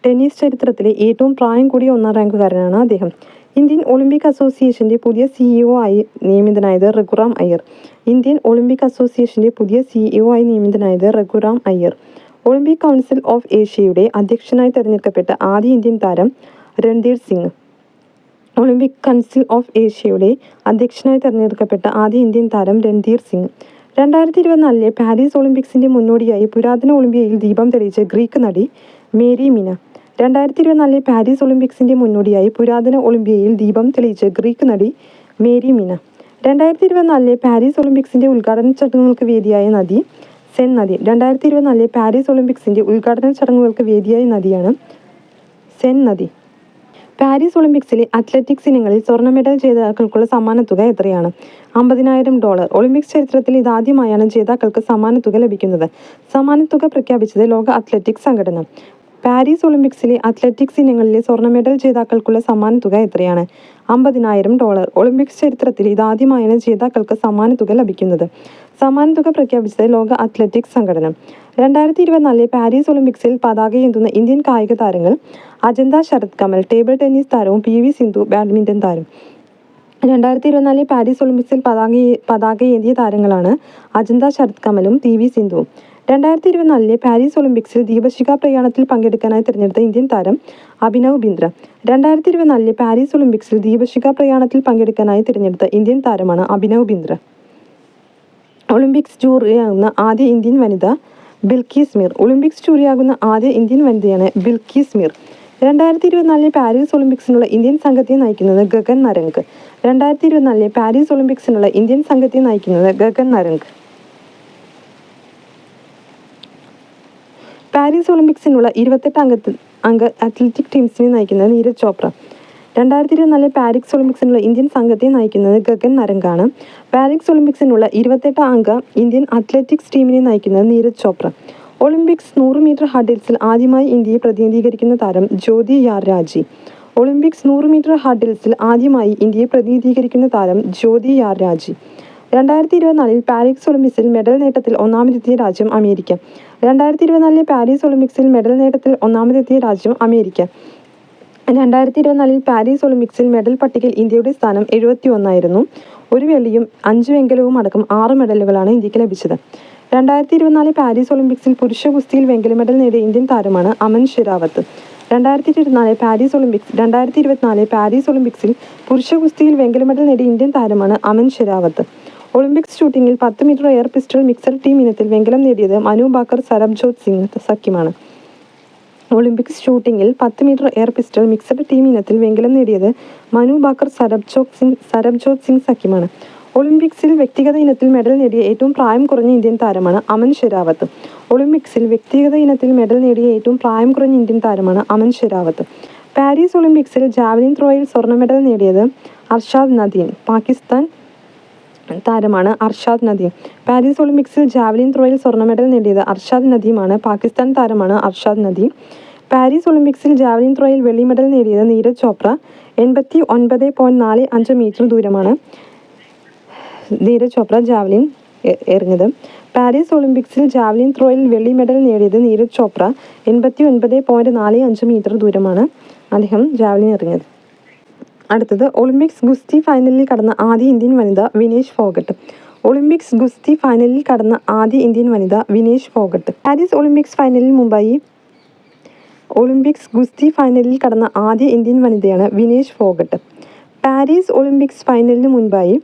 Speaker 2: ടെന്നീസ് ചരിത്രത്തിലെ ഏറ്റവും പ്രായം കൂടിയ ഒന്നാം റാങ്കുകാരനാണ് അദ്ദേഹം. ഇന്ത്യൻ ഒളിമ്പിക് അസോസിയേഷന്റെ പുതിയ CEO ആയി നിയമിതനായത് രഘുറാം അയ്യർ. ഇന്ത്യൻ ഒളിമ്പിക് അസോസിയേഷന്റെ പുതിയ CEO ആയി നിയമിതനായത് Raghuram Iyer. Olympic council of ഏഷ്യയുടെ അധ്യക്ഷനായി തെരഞ്ഞെടുക്കപ്പെട്ട ആദ്യ ഇന്ത്യൻ താരം Randhir Singh. Olympic council of ഏഷ്യയുടെ അധ്യക്ഷനായി തെരഞ്ഞെടുക്കപ്പെട്ട ആദ്യ ഇന്ത്യൻ താരം രൺധീർ സിംഗ്. 2024 പാരീസ് ഒളിമ്പിക്സിന്റെ മുന്നോടിയായി പുരാതന ഒളിമ്പിയയിൽ ദീപം തെളിയിച്ച ഗ്രീക്ക് നടി മേരി മിന. 2024 പാരീസ് ഒളിമ്പിക്സിന്റെ മുന്നോടിയായി പുരാതന ഒളിമ്പിയയിൽ ദീപം തെളിയിച്ച ഗ്രീക്ക് നടി മേരി മിന. 2024 പാരീസ് ഒളിമ്പിക്സിന്റെ ഉദ്ഘാടന ചടങ്ങുകൾക്ക് വേദിയായ നദി സെൻ നദി. 2024 പാരീസ് ഒളിമ്പിക്സിന്റെ ഉദ്ഘാടന ചടങ്ങുകൾക്ക് വേദിയായ നദിയാണ് സെൻ നദി. പാരീസ് ഒളിമ്പിക്സിലെ അത്ലറ്റിക്സ് ഇനങ്ങളിൽ സ്വർണ്ണ മെഡൽ ജേതാക്കൾക്കുള്ള സമ്മാനത്തുക എത്രയാണ്? $50,000. ഒളിമ്പിക്സ് ചരിത്രത്തിൽ ഇതാദ്യമായാണ് ജേതാക്കൾക്ക് സമ്മാനത്തുക ലഭിക്കുന്നത്. സമ്മാനത്തുക പ്രഖ്യാപിച്ചത് ലോക അത്ലറ്റിക്സ് സംഘടന. പാരീസ് ഒളിമ്പിക്സിലെ അത്ലറ്റിക്സ് ഇനങ്ങളിലെ സ്വർണ്ണ മെഡൽ ജേതാക്കൾക്കുള്ള സമ്മാനത്തുക എത്രയാണ്? $50,000. ഒളിമ്പിക്സ് ചരിത്രത്തിൽ ഇതാദ്യമായാണ് ജേതാക്കൾക്ക് സമ്മാനത്തുക ലഭിക്കുന്നത്. സമ്മാനത്തുക പ്രഖ്യാപിച്ചത് ലോക അത്ലറ്റിക്സ് സംഘടന. 2024 പാരീസ് ഒളിമ്പിക്സിൽ പതാകയേന്തുന്ന ഇന്ത്യൻ കായിക താരങ്ങൾ അജന്ത ശരത് കമൽ, ടേബിൾ ടെന്നീസ് താരവും PV സിന്ധു, ബാഡ്മിന്റൺ താരം. 2024 പാരീസ് ഒളിമ്പിക്സിൽ പതാകയേന്തിയ താരങ്ങളാണ് അജന്ത ശരത് കമലും PV സിന്ധുവും. 2024 പാരീസ് ഒളിമ്പിക്സിൽ ദീപശിഖ പ്രയാണത്തിൽ പങ്കെടുക്കാനായി തിരഞ്ഞെടുത്ത ഇന്ത്യൻ താരം അഭിനവ് ബിന്ദ്ര. 2024 പാരീസ് ഒളിമ്പിക്സിൽ ദീപശിഖ പ്രയാണത്തിൽ പങ്കെടുക്കാനായി തിരഞ്ഞെടുത്ത ഇന്ത്യൻ താരമാണ് അഭിനവ് ബിന്ദ്ര. ഒളിമ്പിക്സ് ജൂറിയാകുന്ന ആദ്യ ഇന്ത്യൻ വനിത ബിൽക്കീസ് മീർ. ഒളിമ്പിക്സ് ജൂറിയാകുന്ന ആദ്യ ഇന്ത്യൻ വനിതയാണ് ബിൽക്കീസ് മീർ. 2024 പാരീസ് ഒളിമ്പിക്സിനുള്ള ഇന്ത്യൻ സംഘത്തെ നയിക്കുന്നത് ഗഗൻ നരംഗ്. 2024 പാരീസ് ഒളിമ്പിക്സിനുള്ള ഇന്ത്യൻ സംഘത്തെ നയിക്കുന്നത് ഗഗൻ നരംഗ്. പാരീസ് ഒളിമ്പിക്സിനുള്ള 28 അംഗ അത്ലറ്റിക് ടീംസിനെ നയിക്കുന്നത് നീരജ് ചോപ്ര. 2024 പാരീസ് ഒളിമ്പിക്സിനുള്ള ഇന്ത്യൻ സംഘത്തെ നയിക്കുന്നത് ഗഗൻ നരംഗാണ്. പാരീസ് ഒളിമ്പിക്സിനുള്ള 28 അംഗ ഇന്ത്യൻ അത്ലറ്റിക്സ് ടീമിനെ നയിക്കുന്നത് നീരജ് ചോപ്ര. ഒളിമ്പിക്സ് 100 മീറ്റർ ഹഡിൽസിൽ ആദ്യമായി ഇന്ത്യയെ പ്രതിനിധീകരിക്കുന്ന താരം ജ്യോതി യാർരാജി. ഒളിമ്പിക്സ് 100 മീറ്റർ ഹഡിൽസിൽ ആദ്യമായി ഇന്ത്യയെ പ്രതിനിധീകരിക്കുന്ന താരം ജ്യോതി യാർരാജി. 2024 പാരീസ് ഒളിമ്പിക്സിൽ മെഡൽ നേട്ടത്തിൽ ഒന്നാമതെത്തിയ രാജ്യം അമേരിക്ക. 2024 പാരീസ് ഒളിമ്പിക്സിൽ മെഡൽ നേട്ടത്തിൽ ഒന്നാമതെത്തിയ രാജ്യം അമേരിക്ക. 2024 പാരീസ് ഒളിമ്പിക്സിൽ മെഡൽ പട്ടികയിൽ ഇന്ത്യയുടെ സ്ഥാനം 71ആയിരുന്നു. 1 വെള്ളിയും 5 വെങ്കലവും അടക്കം 6 മെഡലുകളാണ് ഇന്ത്യക്ക് ലഭിച്ചത്. 2024 പാരീസ് ഒളിമ്പിക്സിൽ പുരുഷ ഗുസ്തിയിൽ വെങ്കല മെഡൽ നേടിയ ഇന്ത്യൻ താരമാണ് അമൻ ഷെരാവത്ത്. 2024 പാരീസ് ഒളിമ്പിക്സിൽ പുരുഷ ഗുസ്തിയിൽ വെങ്കല മെഡൽ നേടിയ ഇന്ത്യൻ താരമാണ് അമൻ ഷെരാവത്ത്. ഒളിമ്പിക്സ് ഷൂട്ടിംഗിൽ 10 metre air pistol mixed team ഇനത്തിൽ വെങ്കലം നേടിയത് മനു ഭാക്കർ സരബ്ജോത് സിംഗ് സഖ്യമാണ്. ഒളിമ്പിക്സ് ഷൂട്ടിംഗിൽ 10 metre air pistol mixed team ഇനത്തിൽ വെങ്കലം നേടിയത് മനു ഭാക്കർ സരബ്ജോത് സിംഗ് സഖ്യമാണ്. ഒളിമ്പിക്സിൽ വ്യക്തിഗത ഇനത്തിൽ മെഡൽ നേടിയ ഏറ്റവും പ്രായം കുറഞ്ഞ ഇന്ത്യൻ താരമാണ് അമൻ ഷെരാവത്ത്. ഒളിമ്പിക്സിൽ വ്യക്തിഗത ഇനത്തിൽ മെഡൽ നേടിയ ഏറ്റവും പ്രായം കുറഞ്ഞ ഇന്ത്യൻ താരമാണ് അമൻ ഷെരാവത്ത്. പാരീസ് ഒളിമ്പിക്സിൽ ജാവലിൻ ത്രോയിൽ സ്വർണ്ണ മെഡൽ നേടിയത് അർഷാദ് നദീം. പാകിസ്ഥാൻ താരമാണ് അർഷാദ് നദീം. പാരീസ് ഒളിമ്പിക്സിൽ ജാവലിൻ ത്രോയിൽ സ്വർണ്ണ മെഡൽ നേടിയത് അർഷാദ് നദീമാണ്. പാകിസ്ഥാൻ താരമാണ് അർഷാദ് നദീം. പാരീസ് ഒളിമ്പിക്സിൽ ജാവലിൻ ത്രോയിൽ വെള്ളി മെഡൽ നേടിയത് നീരജ് ചോപ്ര. 89.45 മീറ്റർ ദൂരമാണ് നീരജ് ചോപ്ര ജാവലിൻ എറിഞ്ഞത്. പാരീസ് ഒളിമ്പിക്സിൽ ജാവലിൻ ത്രോയിൽ വെള്ളി മെഡൽ നേടിയത് നീരജ് ചോപ്ര. 89.45 മീറ്റർ ദൂരമാണ് അദ്ദേഹം ജാവലിൻ എറിഞ്ഞത്. അടുത്തത് ഒളിമ്പിക്സ് ഗുസ്തി ഫൈനലിൽ കടന്ന ആദ്യ ഇന്ത്യൻ വനിത വിനേഷ് ഫോഗട്ട്. ഒളിമ്പിക്സ് ഗുസ്തി ഫൈനലിൽ കടന്ന ആദ്യ ഇന്ത്യൻ വനിത വിനേഷ് ഫോഗട്ട്. പാരീസ് ഒളിമ്പിക്സ് ഫൈനലിൽ മുമ്പായി ഒളിമ്പിക്സ് ഗുസ്തി ഫൈനലിൽ കടന്ന ആദ്യ ഇന്ത്യൻ വനിതയാണ് വിനേഷ് ഫോഗട്ട്. പാരീസ് ഒളിമ്പിക്സ് ഫൈനലിന് മുൻപായി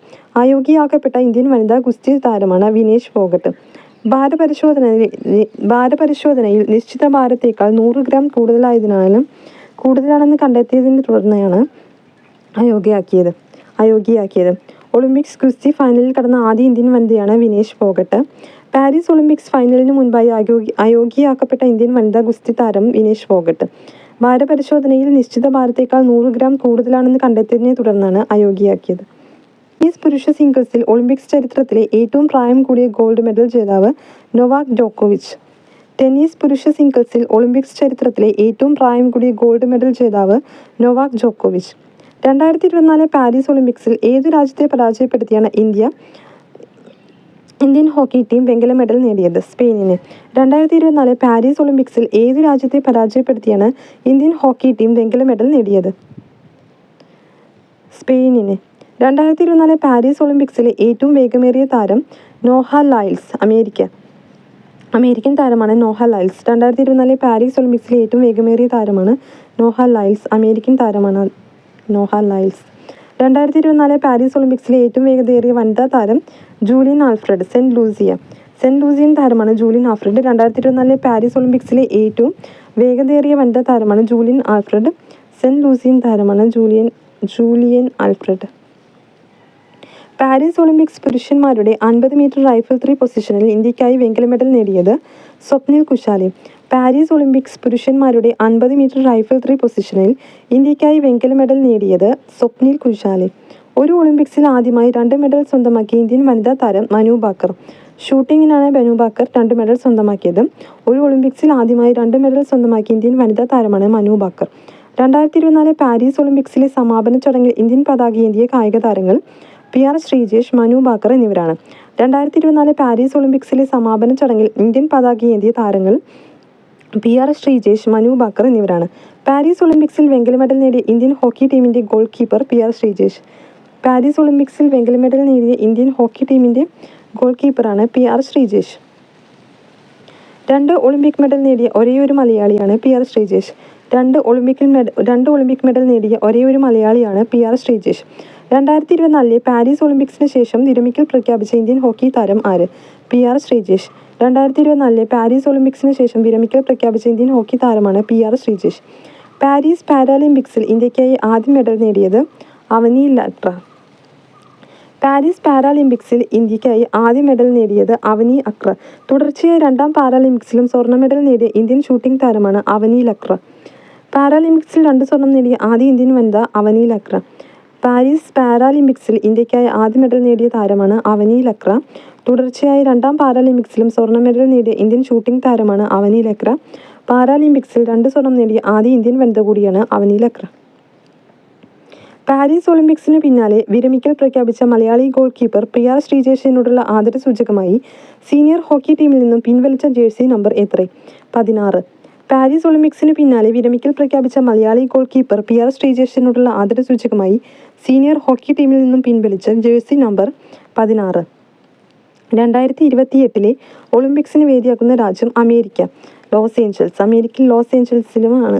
Speaker 2: അയോഗ്യയാക്കപ്പെട്ട ഇന്ത്യൻ വനിതാ ഗുസ്തി താരമാണ് വിനേഷ് ഫോഗട്ട്. ഭാരപരിശോധനയിൽ നിശ്ചിത ഭാരത്തേക്കാൾ 100 ഗ്രാം കൂടുതലാണെന്ന് കണ്ടെത്തിയതിനെ തുടർന്നാണ് അയോഗ്യയാക്കിയത്. ഒളിമ്പിക്സ് ഗുസ്തി ഫൈനലിൽ കടന്ന ആദ്യ ഇന്ത്യൻ വനിതയാണ് വിനേഷ് ഫോഗട്ട്. പാരീസ് ഒളിമ്പിക്സ് ഫൈനലിന് മുൻപായി അയോഗ്യയാക്കപ്പെട്ട ഇന്ത്യൻ വനിതാ ഗുസ്തി താരം വിനേഷ് ഫോഗട്ട്. ഭാരപരിശോധനയിൽ നിശ്ചിത ഭാരത്തേക്കാൾ 100 ഗ്രാം കൂടുതലാണെന്ന് കണ്ടെത്തിയതിനെ തുടർന്നാണ് അയോഗ്യയാക്കിയത്. ടെന്നീസ് പുരുഷ സിംഗിൾസിൽ ഒളിമ്പിക്സ് ചരിത്രത്തിലെ ഏറ്റവും പ്രായം കൂടിയ ഗോൾഡ് മെഡൽ ജേതാവ് നൊവാക് ജോക്കോവിച്ച്. ടെന്നീസ് പുരുഷ സിംഗിൾസിൽ ഒളിമ്പിക്സ് ചരിത്രത്തിലെ ഏറ്റവും പ്രായം കൂടിയ ഗോൾഡ് മെഡൽ ജേതാവ് നൊവാക് ജോക്കോവിച്ച്. 2024 പാരീസ് ഒളിമ്പിക്സിൽ ഏതു രാജ്യത്തെ പരാജയപ്പെടുത്തിയാണ് ഇന്ത്യൻ ഹോക്കി ടീം വെങ്കല മെഡൽ നേടിയത്? സ്പെയിനിന്. 2024 പാരീസ് ഒളിമ്പിക്സിൽ ഏതു രാജ്യത്തെ പരാജയപ്പെടുത്തിയാണ് ഇന്ത്യൻ ഹോക്കി ടീം വെങ്കല മെഡൽ നേടിയത്? സ്പെയിനിന്. 2024 പാരീസ് ഒളിമ്പിക്സിലെ ഏറ്റവും വേഗമേറിയ താരം നോഹ ലൈൽസ്. അമേരിക്കൻ താരമാണ് നോഹ ലൈൽസ്. 2024 പാരീസ് ഒളിമ്പിക്സിലെ ഏറ്റവും വേഗമേറിയ താരമാണ് നോഹ ലൈൽസ്. അമേരിക്കൻ താരമാണ് നോഹ ലൈൽസ്. 2024 പാരീസ് ഒളിമ്പിക്സിലെ ഏറ്റവും വേഗതയേറിയ വനിതാ താരം ജൂലിയൻ ആൽഫ്രഡ്. സെന്റ് ലൂസിയൻ താരമാണ് ജൂലിയൻ ആൽഫ്രഡ്. 2024 പാരീസ് ഒളിമ്പിക്സിലെ ഏറ്റവും വേഗതയേറിയ വനിതാ താരമാണ് ജൂലിയൻ ആൽഫ്രഡ്. സെന്റ് ലൂസിയൻ താരമാണ് ജൂലിയൻ ആൽഫ്രഡ്. പാരീസ് ഒളിമ്പിക്സ് പുരുഷന്മാരുടെ 50 മീറ്റർ റൈഫിൾ ത്രീ പൊസിഷനിൽ ഇന്ത്യക്കായി വെങ്കല മെഡൽ നേടിയത് സ്വപ്നിൽ കുശാലെ. പാരീസ് ഒളിമ്പിക്സ് പുരുഷന്മാരുടെ 50 മീറ്റർ റൈഫിൾ ത്രീ പൊസിഷനിൽ ഇന്ത്യക്കായി വെങ്കല മെഡൽ നേടിയത് സ്വപ്നിൽ കുശാലെ. ഒരു ഒളിമ്പിക്സിൽ ആദ്യമായി 2 മെഡൽ സ്വന്തമാക്കിയ ഇന്ത്യൻ വനിതാ താരം മനു ഭാക്കർ. ഷൂട്ടിങ്ങിനാണ് മനു ഭാക്കർ 2 മെഡൽ സ്വന്തമാക്കിയത്. ഒരു ഒളിമ്പിക്സിൽ ആദ്യമായി 2 മെഡൽ സ്വന്തമാക്കിയ ഇന്ത്യൻ വനിതാ താരമാണ് മനു ഭാക്കർ. 2024 പാരീസ് ഒളിമ്പിക്സിലെ സമാപന ചടങ്ങിൽ ഇന്ത്യൻ പതാക ഏന്തിയ കായിക താരങ്ങൾ PR ശ്രീജേഷ്, മനു ഭാക്കർ എന്നിവരാണ്. 2024 പാരീസ് ഒളിമ്പിക്സിലെ സമാപന ചടങ്ങിൽ ഇന്ത്യൻ പതാക ഏന്തിയ താരങ്ങൾ PR ശ്രീജേഷ്, മനു ഭാക്കർ എന്നിവരാണ്. പാരീസ് ഒളിമ്പിക്സിൽ വെങ്കല മെഡൽ നേടിയ ഇന്ത്യൻ ഹോക്കി ടീമിൻ്റെ goalkeeper PR Sreejesh. Paris ഒളിമ്പിക്സിൽ വെങ്കല മെഡൽ നേടിയ ഇന്ത്യൻ ഹോക്കി ടീമിൻ്റെ ഗോൾ കീപ്പറാണ് PR ശ്രീജേഷ്. 2 ഒളിമ്പിക് മെഡൽ നേടിയ ഒരേയൊരു മലയാളിയാണ് PR ശ്രീജേഷ്. 2 ഒളിമ്പിക് മെഡൽ നേടിയ ഒരേയൊരു മലയാളിയാണ് PR ശ്രീജേഷ്. 2024 പാരീസ് ഒളിമ്പിക്സിന് ശേഷം വിരമിക്കൽ പ്രഖ്യാപിച്ച ഇന്ത്യൻ ഹോക്കി താരം ആര്? PR ശ്രീജേഷ്. 2024 പാരീസ് ഒളിമ്പിക്സിന് ശേഷം വിരമിക്കൽ പ്രഖ്യാപിച്ച ഇന്ത്യൻ ഹോക്കി താരമാണ് PR ശ്രീജേഷ്. പാരീസ് പാരാലിമ്പിക്സിൽ ഇന്ത്യക്കായി ആദ്യ മെഡൽ നേടിയത് അവനി ലക്ര. പാരീസ് പാരാലിമ്പിക്സിൽ ഇന്ത്യക്കായി ആദ്യ മെഡൽ നേടിയത് അവനി അക്ര. തുടർച്ചയായ 2ാം പാരാലിമ്പിക്സിലും സ്വർണ്ണ മെഡൽ നേടിയ ഇന്ത്യൻ ഷൂട്ടിംഗ് താരമാണ് അവനി ലക്ര. പാരാലിമ്പിക്സിൽ 2 സ്വർണം നേടിയ ആദ്യ ഇന്ത്യൻ വനിത അവനി ലക്ര. പാരീസ് പാരാലിമ്പിക്സിൽ ഇന്ത്യക്കായി ആദ്യ മെഡൽ നേടിയ താരമാണ് അവനി ലക്ര. തുടർച്ചയായി രണ്ടാം പാരാലിമ്പിക്സിലും സ്വർണ്ണ മെഡൽ നേടിയ ഇന്ത്യൻ ഷൂട്ടിംഗ് താരമാണ് അവനി ലക്ര. പാരാലിമ്പിക്സിൽ 2 സ്വർണം നേടിയ ആദ്യ ഇന്ത്യൻ വനിത കൂടിയാണ് അവനി ലക്ര. പാരീസ് ഒളിമ്പിക്സിനു പിന്നാലെ വിരമിക്കൽ പ്രഖ്യാപിച്ച മലയാളി ഗോൾ കീപ്പർ പ്രിയ ശ്രീജേഷിനോടുള്ള ആദരസൂചകമായി സീനിയർ ഹോക്കി ടീമിൽ നിന്നും പിൻവലിച്ച ജേഴ്സി നമ്പർ എത്ര? 16. പാരീസ് ഒളിമ്പിക്സിനു പിന്നാലെ വിരമിക്കൽ പ്രഖ്യാപിച്ച മലയാളി ഗോൾ കീപ്പർ പ്രിയ ശ്രീജേഷിനോടുള്ള ആദരസൂചകമായി സീനിയർ ഹോക്കി ടീമിൽ നിന്നും പിൻവലിച്ച ജേഴ്സി നമ്പർ 16. 2028 ഒളിമ്പിക്സിന് വേദിയാക്കുന്ന രാജ്യം അമേരിക്ക. Los Angeles. അമേരിക്കയിൽ ലോസ് ഏഞ്ചൽസിലാണ്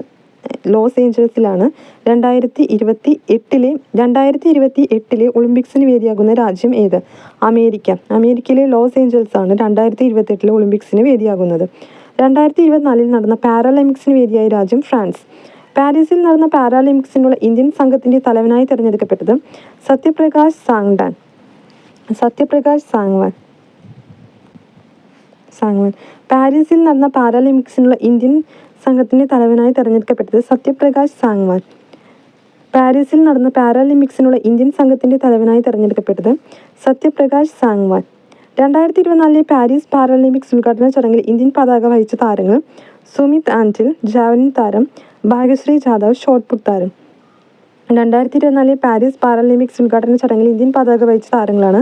Speaker 2: 2028 ഒളിമ്പിക്സിന് വേദിയാകുന്ന രാജ്യം ഏത്? അമേരിക്ക. അമേരിക്കയിലെ ലോസ് ഏഞ്ചൽസ് ആണ് 2028 ഒളിമ്പിക്സിന് വേദിയാകുന്നത്. 2024 നടന്ന പാരാലിമ്പിക്സിന് വേദിയായ രാജ്യം ഫ്രാൻസ്. പാരീസിൽ നടന്ന പാരാലിമ്പിക്സിനുള്ള ഇന്ത്യൻ സംഘത്തിന്റെ തലവനായി തിരഞ്ഞെടുക്കപ്പെട്ടത് സത്യപ്രകാശ് സാങ്വാൻ. പാരീസിൽ നടന്ന പാരാലിമ്പിക്സിനുള്ള ഇന്ത്യൻ സംഘത്തിന്റെ തലവനായി തിരഞ്ഞെടുക്കപ്പെട്ടത് സത്യപ്രകാശ് സാങ്വാൻ. പാരീസിൽ നടന്ന പാരാലിമ്പിക്സിനുള്ള ഇന്ത്യൻ സംഘത്തിന്റെ തലവനായി തിരഞ്ഞെടുക്കപ്പെട്ടത് സത്യപ്രകാശ് സാങ്വാൻ. 2024 പാരീസ് പാരാലിമ്പിക്സ് ഉദ്ഘാടന ചടങ്ങിൽ ഇന്ത്യൻ പതാക വഹിച്ച താരങ്ങൾ സുമിത് ആൻറ്റിൽ, ജാവലിൻ താരം, ഭാഗ്യശ്രീ ജാദവ്, ഷോട്ട്പുട്ട് താരം. 2024 പാരീസ് പാരാലിമ്പിക്സ് ഉദ്ഘാടന ചടങ്ങിൽ ഇന്ത്യൻ പതാക വഹിച്ച താരങ്ങളാണ്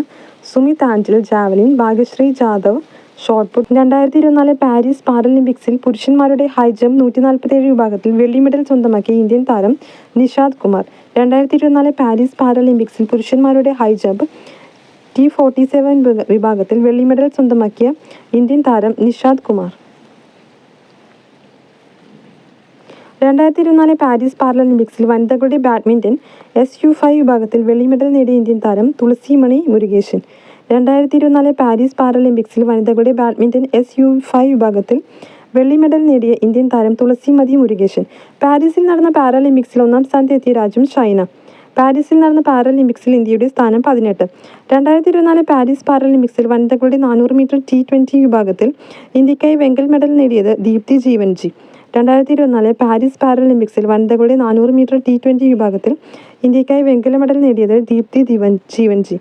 Speaker 2: Sumit Antil, javelin, Bhagyashree Jadhav, shot put. 2024 Paris പാരാലിമ്പിക്സിൽ പുരുഷന്മാരുടെ ഹൈ ജമ്പ് 147 വിഭാഗത്തിൽ വെള്ളി മെഡൽ സ്വന്തമാക്കിയ ഇന്ത്യൻ താരം നിഷാദ് കുമാർ. 2024 പാരീസ് പാരാലിമ്പിക്സിൽ പുരുഷന്മാരുടെ ഹൈ ജമ്പ് T47 വിഭാഗത്തിൽ വെള്ളി മെഡൽ സ്വന്തമാക്കിയ ഇന്ത്യൻ താരം നിഷാദ് കുമാർ. 2024 പാരീസ് പാരാലിമ്പിക്സിൽ വനിതകളുടെ ബാഡ്മിൻ്റൺ SU5 വിഭാഗത്തിൽ വെള്ളി മെഡൽ നേടിയ ഇന്ത്യൻ താരം തുളസിമണി മുരുകേശൻ. 2024 പാരീസ് പാരാലിമ്പിക്സിൽ വനിതകളുടെ ബാഡ്മിൻ്റൺ SU5 വിഭാഗത്തിൽ വെള്ളി മെഡൽ നേടിയ ഇന്ത്യൻ താരം തുളസിമതി മുരുകേശൻ. പാരീസിൽ നടന്ന പാരാലിമ്പിക്സിൽ 1-ാം സ്ഥാനത്ത് എത്തിയ രാജ്യം ചൈന. പാരീസിൽ നടന്ന പാരാലിമ്പിക്സിൽ ഇന്ത്യയുടെ സ്ഥാനം 18. 2024 പാരീസ് പാരാലിമ്പിക്സിൽ വനിതകളുടെ 400 മീറ്റർ T20 വിഭാഗത്തിൽ ഇന്ത്യക്കായി വെങ്കൽ മെഡൽ നേടിയത് ദീപ്തി ജീവൻജി. 2024 പാരീസ് പാരാലിമ്പിക്സിൽ വനിതകളുടെ 400 മീറ്റർ T20 വിഭാഗത്തിൽ ഇന്ത്യക്കായി വെങ്കല മെഡൽ നേടിയത് ദീപ്തി ജീവൻജി.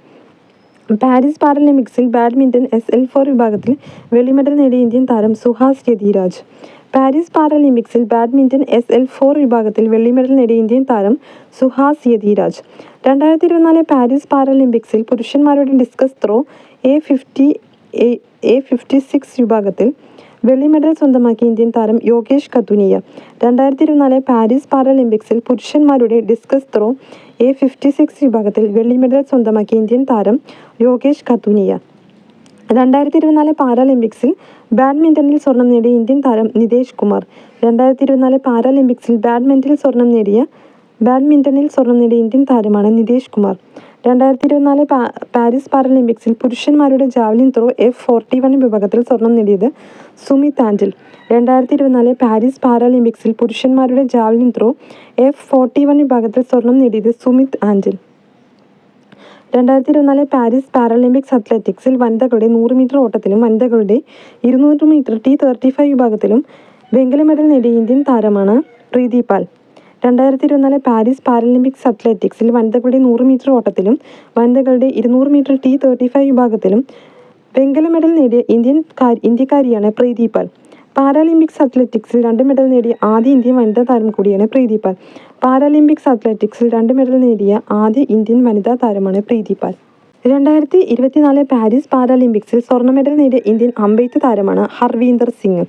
Speaker 2: പാരീസ് പാരാലിമ്പിക്സിൽ ബാഡ്മിൻ്റൺ SL4 വിഭാഗത്തിൽ വെള്ളി മെഡൽ നേടിയ ഇന്ത്യൻ താരം സുഹാസ് യതിരാജ്. പാരീസ് പാരാലിമ്പിക്സിൽ ബാഡ്മിൻ്റൺ SL4 വിഭാഗത്തിൽ വെള്ളി മെഡൽ നേടിയ ഇന്ത്യൻ താരം സുഹാസ് യതിരാജ്. 2024 പാരീസ് പാരാലിമ്പിക്സിൽ പുരുഷന്മാരുടെ ഡിസ്കസ് ത്രോ A56 വിഭാഗത്തിൽ വെള്ളി മെഡൽ സ്വന്തമാക്കിയ ഇന്ത്യൻ താരം യോഗേഷ് കതുനിയ. 2024 പാരീസ് പാരാലിമ്പിക്സിൽ പുരുഷന്മാരുടെ ഡിസ്കസ് ത്രോ A56 വിഭാഗത്തിൽ വെള്ളി മെഡൽ സ്വന്തമാക്കിയ ഇന്ത്യൻ താരം യോഗേഷ് കതുനിയ. 2024 പാരാലിമ്പിക്സിൽ ബാഡ്മിൻ്റണിൽ സ്വർണം നേടിയ ഇന്ത്യൻ താരം നിതേഷ് കുമാർ. 2024 പാരാലിമ്പിക്സിൽ ബാഡ്മിൻ്റണിൽ സ്വർണം നേടിയ ഇന്ത്യൻ താരമാണ് നിതേഷ് കുമാർ. 2024 പാരീസ് പാരാലിമ്പിക്സിൽ പുരുഷന്മാരുടെ ജാവലിൻ ത്രോ F41 വിഭാഗത്തിൽ സ്വർണം നേടിയത് സുമിത് ആൻറ്റിൽ. 2024 പാരീസ് പാരാലിമ്പിക്സിൽ പുരുഷന്മാരുടെ ജാവലിൻ ത്രോ F41 വിഭാഗത്തിൽ സ്വർണം നേടിയത് സുമിത് ആൻറ്റിൽ. 2024 പാരീസ് പാരാലിമ്പിക്സ് അത്ലറ്റിക്സിൽ വനിതകളുടെ 100 മീറ്റർ ഓട്ടത്തിലും വനിതകളുടെ 200 മീറ്റർ T35 വിഭാഗത്തിലും വെങ്കല മെഡൽ നേടിയ ഇന്ത്യൻ താരമാണ് പ്രീതി പാൽ. 2024 പാരീസ് പാരാലിമ്പിക്സ് അത്ലറ്റിക്സിൽ വനിതകളുടെ 100 മീറ്റർ ഓട്ടത്തിലും വനിതകളുടെ 200 മീറ്റർ T35 വിഭാഗത്തിലും വെങ്കല മെഡൽ നേടിയ ഇന്ത്യക്കാരിയാണ് പ്രീതി പാൽ. പാരാലിമ്പിക്സ് അത്ലറ്റിക്സിൽ 2 മെഡൽ നേടിയ ആദ്യ ഇന്ത്യൻ വനിതാ താരം കൂടിയാണ് പ്രീതി പാൽ. പാരാലിമ്പിക്സ് അത്ലറ്റിക്സിൽ 2 മെഡൽ നേടിയ ആദ്യ ഇന്ത്യൻ വനിതാ താരമാണ് പ്രീതി പാൽ. 2024 പാരീസ് പാരാലിമ്പിക്സിൽ സ്വർണ്ണ മെഡൽ നേടിയ ഇന്ത്യൻ അമ്പെയ്ത്ത് താരമാണ് ഹർവീന്ദർ സിംഗ്.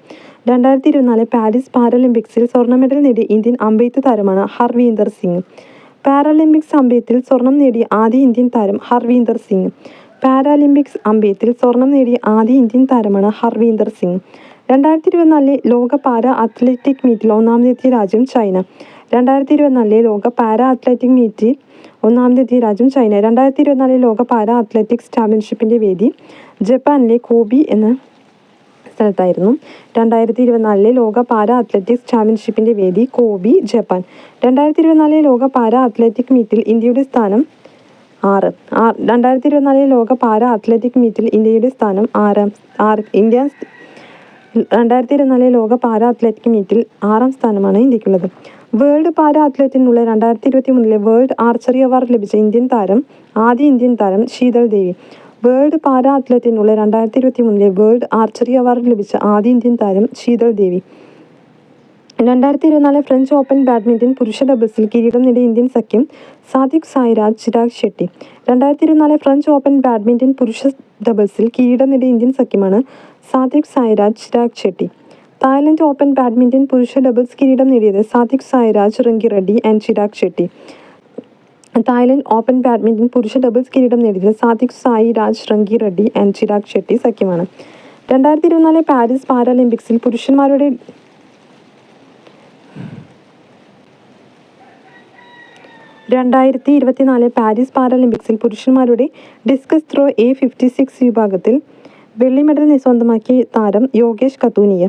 Speaker 2: 2024 പാരീസ് പാരാലിമ്പിക്സിൽ സ്വർണ്ണ മെഡൽ നേടിയ ഇന്ത്യൻ അമ്പെയ്ത്ത് താരമാണ് ഹർവീന്ദർ സിംഗ്. പാരാലിമ്പിക്സ് അമ്പെയ്ത്തിൽ സ്വർണം നേടിയ ആദ്യ ഇന്ത്യൻ താരം ഹർവീന്ദർ സിംഗ്. പാരാലിമ്പിക്സ് അമ്പെയ്ത്തിൽ സ്വർണം നേടിയ ആദ്യ ഇന്ത്യൻ താരമാണ് ഹർവീന്ദർ സിംഗ്. 2024 ലോക പാരാ അത്ലറ്റിക് മീറ്റിൽ ഒന്നാമതെത്തിയ രാജ്യം ചൈന. 2024 ലോക പാരാ അത്ലറ്റിക് മീറ്റിൽ ഒന്നാമതെത്തിയ രാജ്യം ചൈന. 2024 ലോക പാരാ അത്ലറ്റിക്സ് ചാമ്പ്യൻഷിപ്പിൻ്റെ വേദി ജപ്പാനിലെ കോബി എന്ന സ്ഥലത്തായിരുന്നു. 2024 ലോക പാരാ അത്ലറ്റിക്സ് ചാമ്പ്യൻഷിപ്പിൻ്റെ വേദി കോബി, ജപ്പാൻ. 2024 ലോക പാരാ അത്ലറ്റിക് മീറ്റിൽ ഇന്ത്യയുടെ സ്ഥാനം 6. 2024 ലോക പാരാ അത്ലറ്റിക് മീറ്റിൽ ഇന്ത്യയുടെ സ്ഥാനം 2024 ലോക പാരാ അത്ലറ്റിക് മീറ്റിൽ 6ാം സ്ഥാനമാണ് ഇന്ത്യക്കുള്ളത്. വേൾഡ് പാരാ അത്ലറ്റിനുള്ള 2023 വേൾഡ് ആർച്ചറി അവാർഡ് ലഭിച്ച ആദ്യ ഇന്ത്യൻ താരം ശീതൾ ദേവി. വേൾഡ് പാരാ അത്ലറ്റിനുള്ള 2023 വേൾഡ് ആർച്ചറി അവാർഡ് ലഭിച്ച ആദ്യ ഇന്ത്യൻ താരം Sheetal Devi. 2024 French open badminton പുരുഷ ഡബിൾസിൽ കിരീടം നേടിയ ഇന്ത്യൻ സഖ്യം Satwik Sairaj Chirag Shetty. 2024 French open badminton പുരുഷ ഡബിൾസിൽ കിരീടം നേടിയ ഇന്ത്യൻ സഖ്യമാണ് Satwik Sairaj Chirag Shetty. Thailand open badminton പുരുഷ ഡബിൾസ് കിരീടം നേടിയത് Satwik Sairaj റങ്കി Reddy and Chirag Shetty. Thailand open badminton പുരുഷ ഡബിൾസ് കിരീടം നേടിയത് സാത്വിക് സായിരാജ് റങ്കി റെഡ്ഡി ആൻഡ് ചിരാഗ് ഷെട്ടി സഖ്യമാണ്. 2024 പാരീസ് പാരാലിമ്പിക്സിൽ പുരുഷന്മാരുടെ 2024 പാരീസ് പാരാലിമ്പിക്സിൽ പുരുഷന്മാരുടെ ഡിസ്കസ് ത്രോ A56 വിഭാഗത്തിൽ വെള്ളി മെഡൽ സ്വന്തമാക്കിയ താരം യോഗേഷ് കത്തൂനിയ.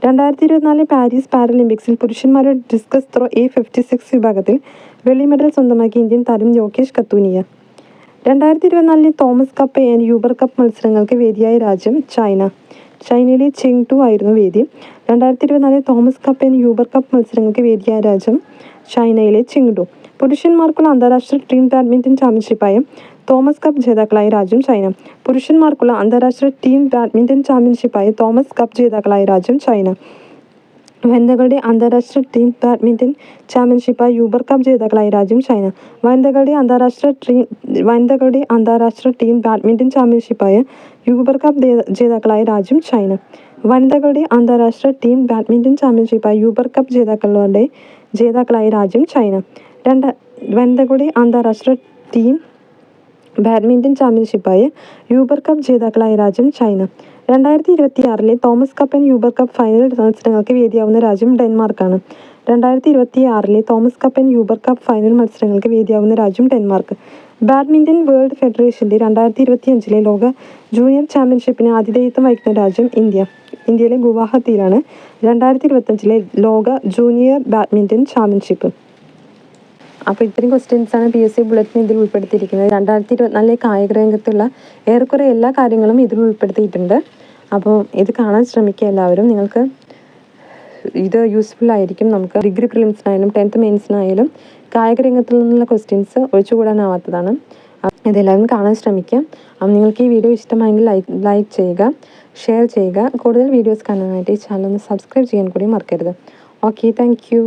Speaker 2: 2024 പാരീസ് പാരാലിമ്പിക്സിൽ പുരുഷന്മാരുടെ ഡിസ്കസ് ത്രോ A56 വിഭാഗത്തിൽ വെള്ളി മെഡൽ സ്വന്തമാക്കിയ ഇന്ത്യൻ താരം Yogesh Kathuniya. 2024 Thomas cup and Uber cup മത്സരങ്ങൾക്ക് വേദിയായ രാജ്യം ചൈന. ചൈനയിലെ ചെങ്ടു ആയിരുന്നു വേദി. 2024 Thomas cup and Uber cup മത്സരങ്ങൾക്ക് വേദിയായ രാജ്യം ചൈനയിലെ ചെങ്ടു. പുരുഷന്മാർക്കുള്ള അന്താരാഷ്ട്ര ടീം ബാഡ്മിൻ്റൺ ചാമ്പ്യൻഷിപ്പായ തോമസ് കപ്പ് ജേതാക്കളായ രാജ്യം ചൈന. പുരുഷന്മാർക്കുള്ള അന്താരാഷ്ട്ര ടീം ബാഡ്മിൻ്റൺ ചാമ്പ്യൻഷിപ്പായ തോമസ് കപ്പ് ജേതാക്കളായ രാജ്യം ചൈന. വനിതകളുടെ അന്താരാഷ്ട്ര ടീം ബാഡ്മിൻ്റൺ ചാമ്പ്യൻഷിപ്പായ യൂബർ കപ്പ് ജേതാക്കളായ രാജ്യം ചൈന. വനിതകളുടെ അന്താരാഷ്ട്ര ടീം ബാഡ്മിൻ്റൺ ചാമ്പ്യൻഷിപ്പായ യൂബർ കപ്പ് ജേതാക്കളായ രാജ്യം ചൈന. വനിതകളുടെ അന്താരാഷ്ട്ര ടീം ബാഡ്മിൻ്റൺ ചാമ്പ്യൻഷിപ്പായ യൂബർ കപ്പ് ജേതാക്കളായ രാജ്യം ചൈന. വനിതകളുടെ അന്താരാഷ്ട്ര ടീം ബാഡ്മിൻ്റൺ ചാമ്പ്യൻഷിപ്പായ യൂബർ കപ്പ് ജേതാക്കളായ രാജ്യം China. 2026 Thomas cup and Uber cup final മത്സരങ്ങൾക്ക് വേദിയാവുന്ന രാജ്യം ഡെൻമാർക്കാണ്. 2026 Thomas cup and Uber cup final മത്സരങ്ങൾക്ക് വേദിയാവുന്ന രാജ്യം ഡെൻമാർക്ക്. ബാഡ്മിൻ്റൺ വേൾഡ് ഫെഡറേഷൻ്റെ 2025 ലോക ജൂനിയർ ചാമ്പ്യൻഷിപ്പിന് ആതിഥേയത്വം വഹിക്കുന്ന രാജ്യം ഇന്ത്യ. ഇന്ത്യയിലെ ഗുവാഹത്തിയിലാണ് 2025 ലോക ജൂനിയർ ബാഡ്മിൻ്റൺ ചാമ്പ്യൻഷിപ്പ്. അപ്പോൾ ഇത്രയും ക്വസ്റ്റ്യൻസാണ് PSC ബുള്ളറ്റിൻ ഇതിൽ ഉൾപ്പെടുത്തിയിരിക്കുന്നത്. 2024 കായിക രംഗത്തുള്ള ഏറെക്കുറെ എല്ലാ കാര്യങ്ങളും ഇതിൽ ഉൾപ്പെടുത്തിയിട്ടുണ്ട്. അപ്പോൾ ഇത് കാണാൻ ശ്രമിക്കുക എല്ലാവരും. നിങ്ങൾക്ക് ഇത് യൂസ്ഫുൾ ആയിരിക്കും. നമുക്ക് ഡിഗ്രി പ്രിലിംസിനായാലും 10th മെയിൻസിനായാലും കായിക രംഗത്തിൽ നിന്നുള്ള ക്വസ്റ്റ്യൻസ് ഒഴിച്ചുകൂടാനാവാത്തതാണ്. ഇതെല്ലാവരും കാണാൻ ശ്രമിക്കുക. അപ്പം നിങ്ങൾക്ക് ഈ വീഡിയോ ഇഷ്ടമായെങ്കിൽ ലൈക്ക് ചെയ്യുക, ഷെയർ ചെയ്യുക. കൂടുതൽ വീഡിയോസ് കാണാനായിട്ട് ഈ ചാനൽ ഒന്ന് സബ്സ്ക്രൈബ് ചെയ്യാൻ കൂടി മറക്കരുത്. Okay, thank you.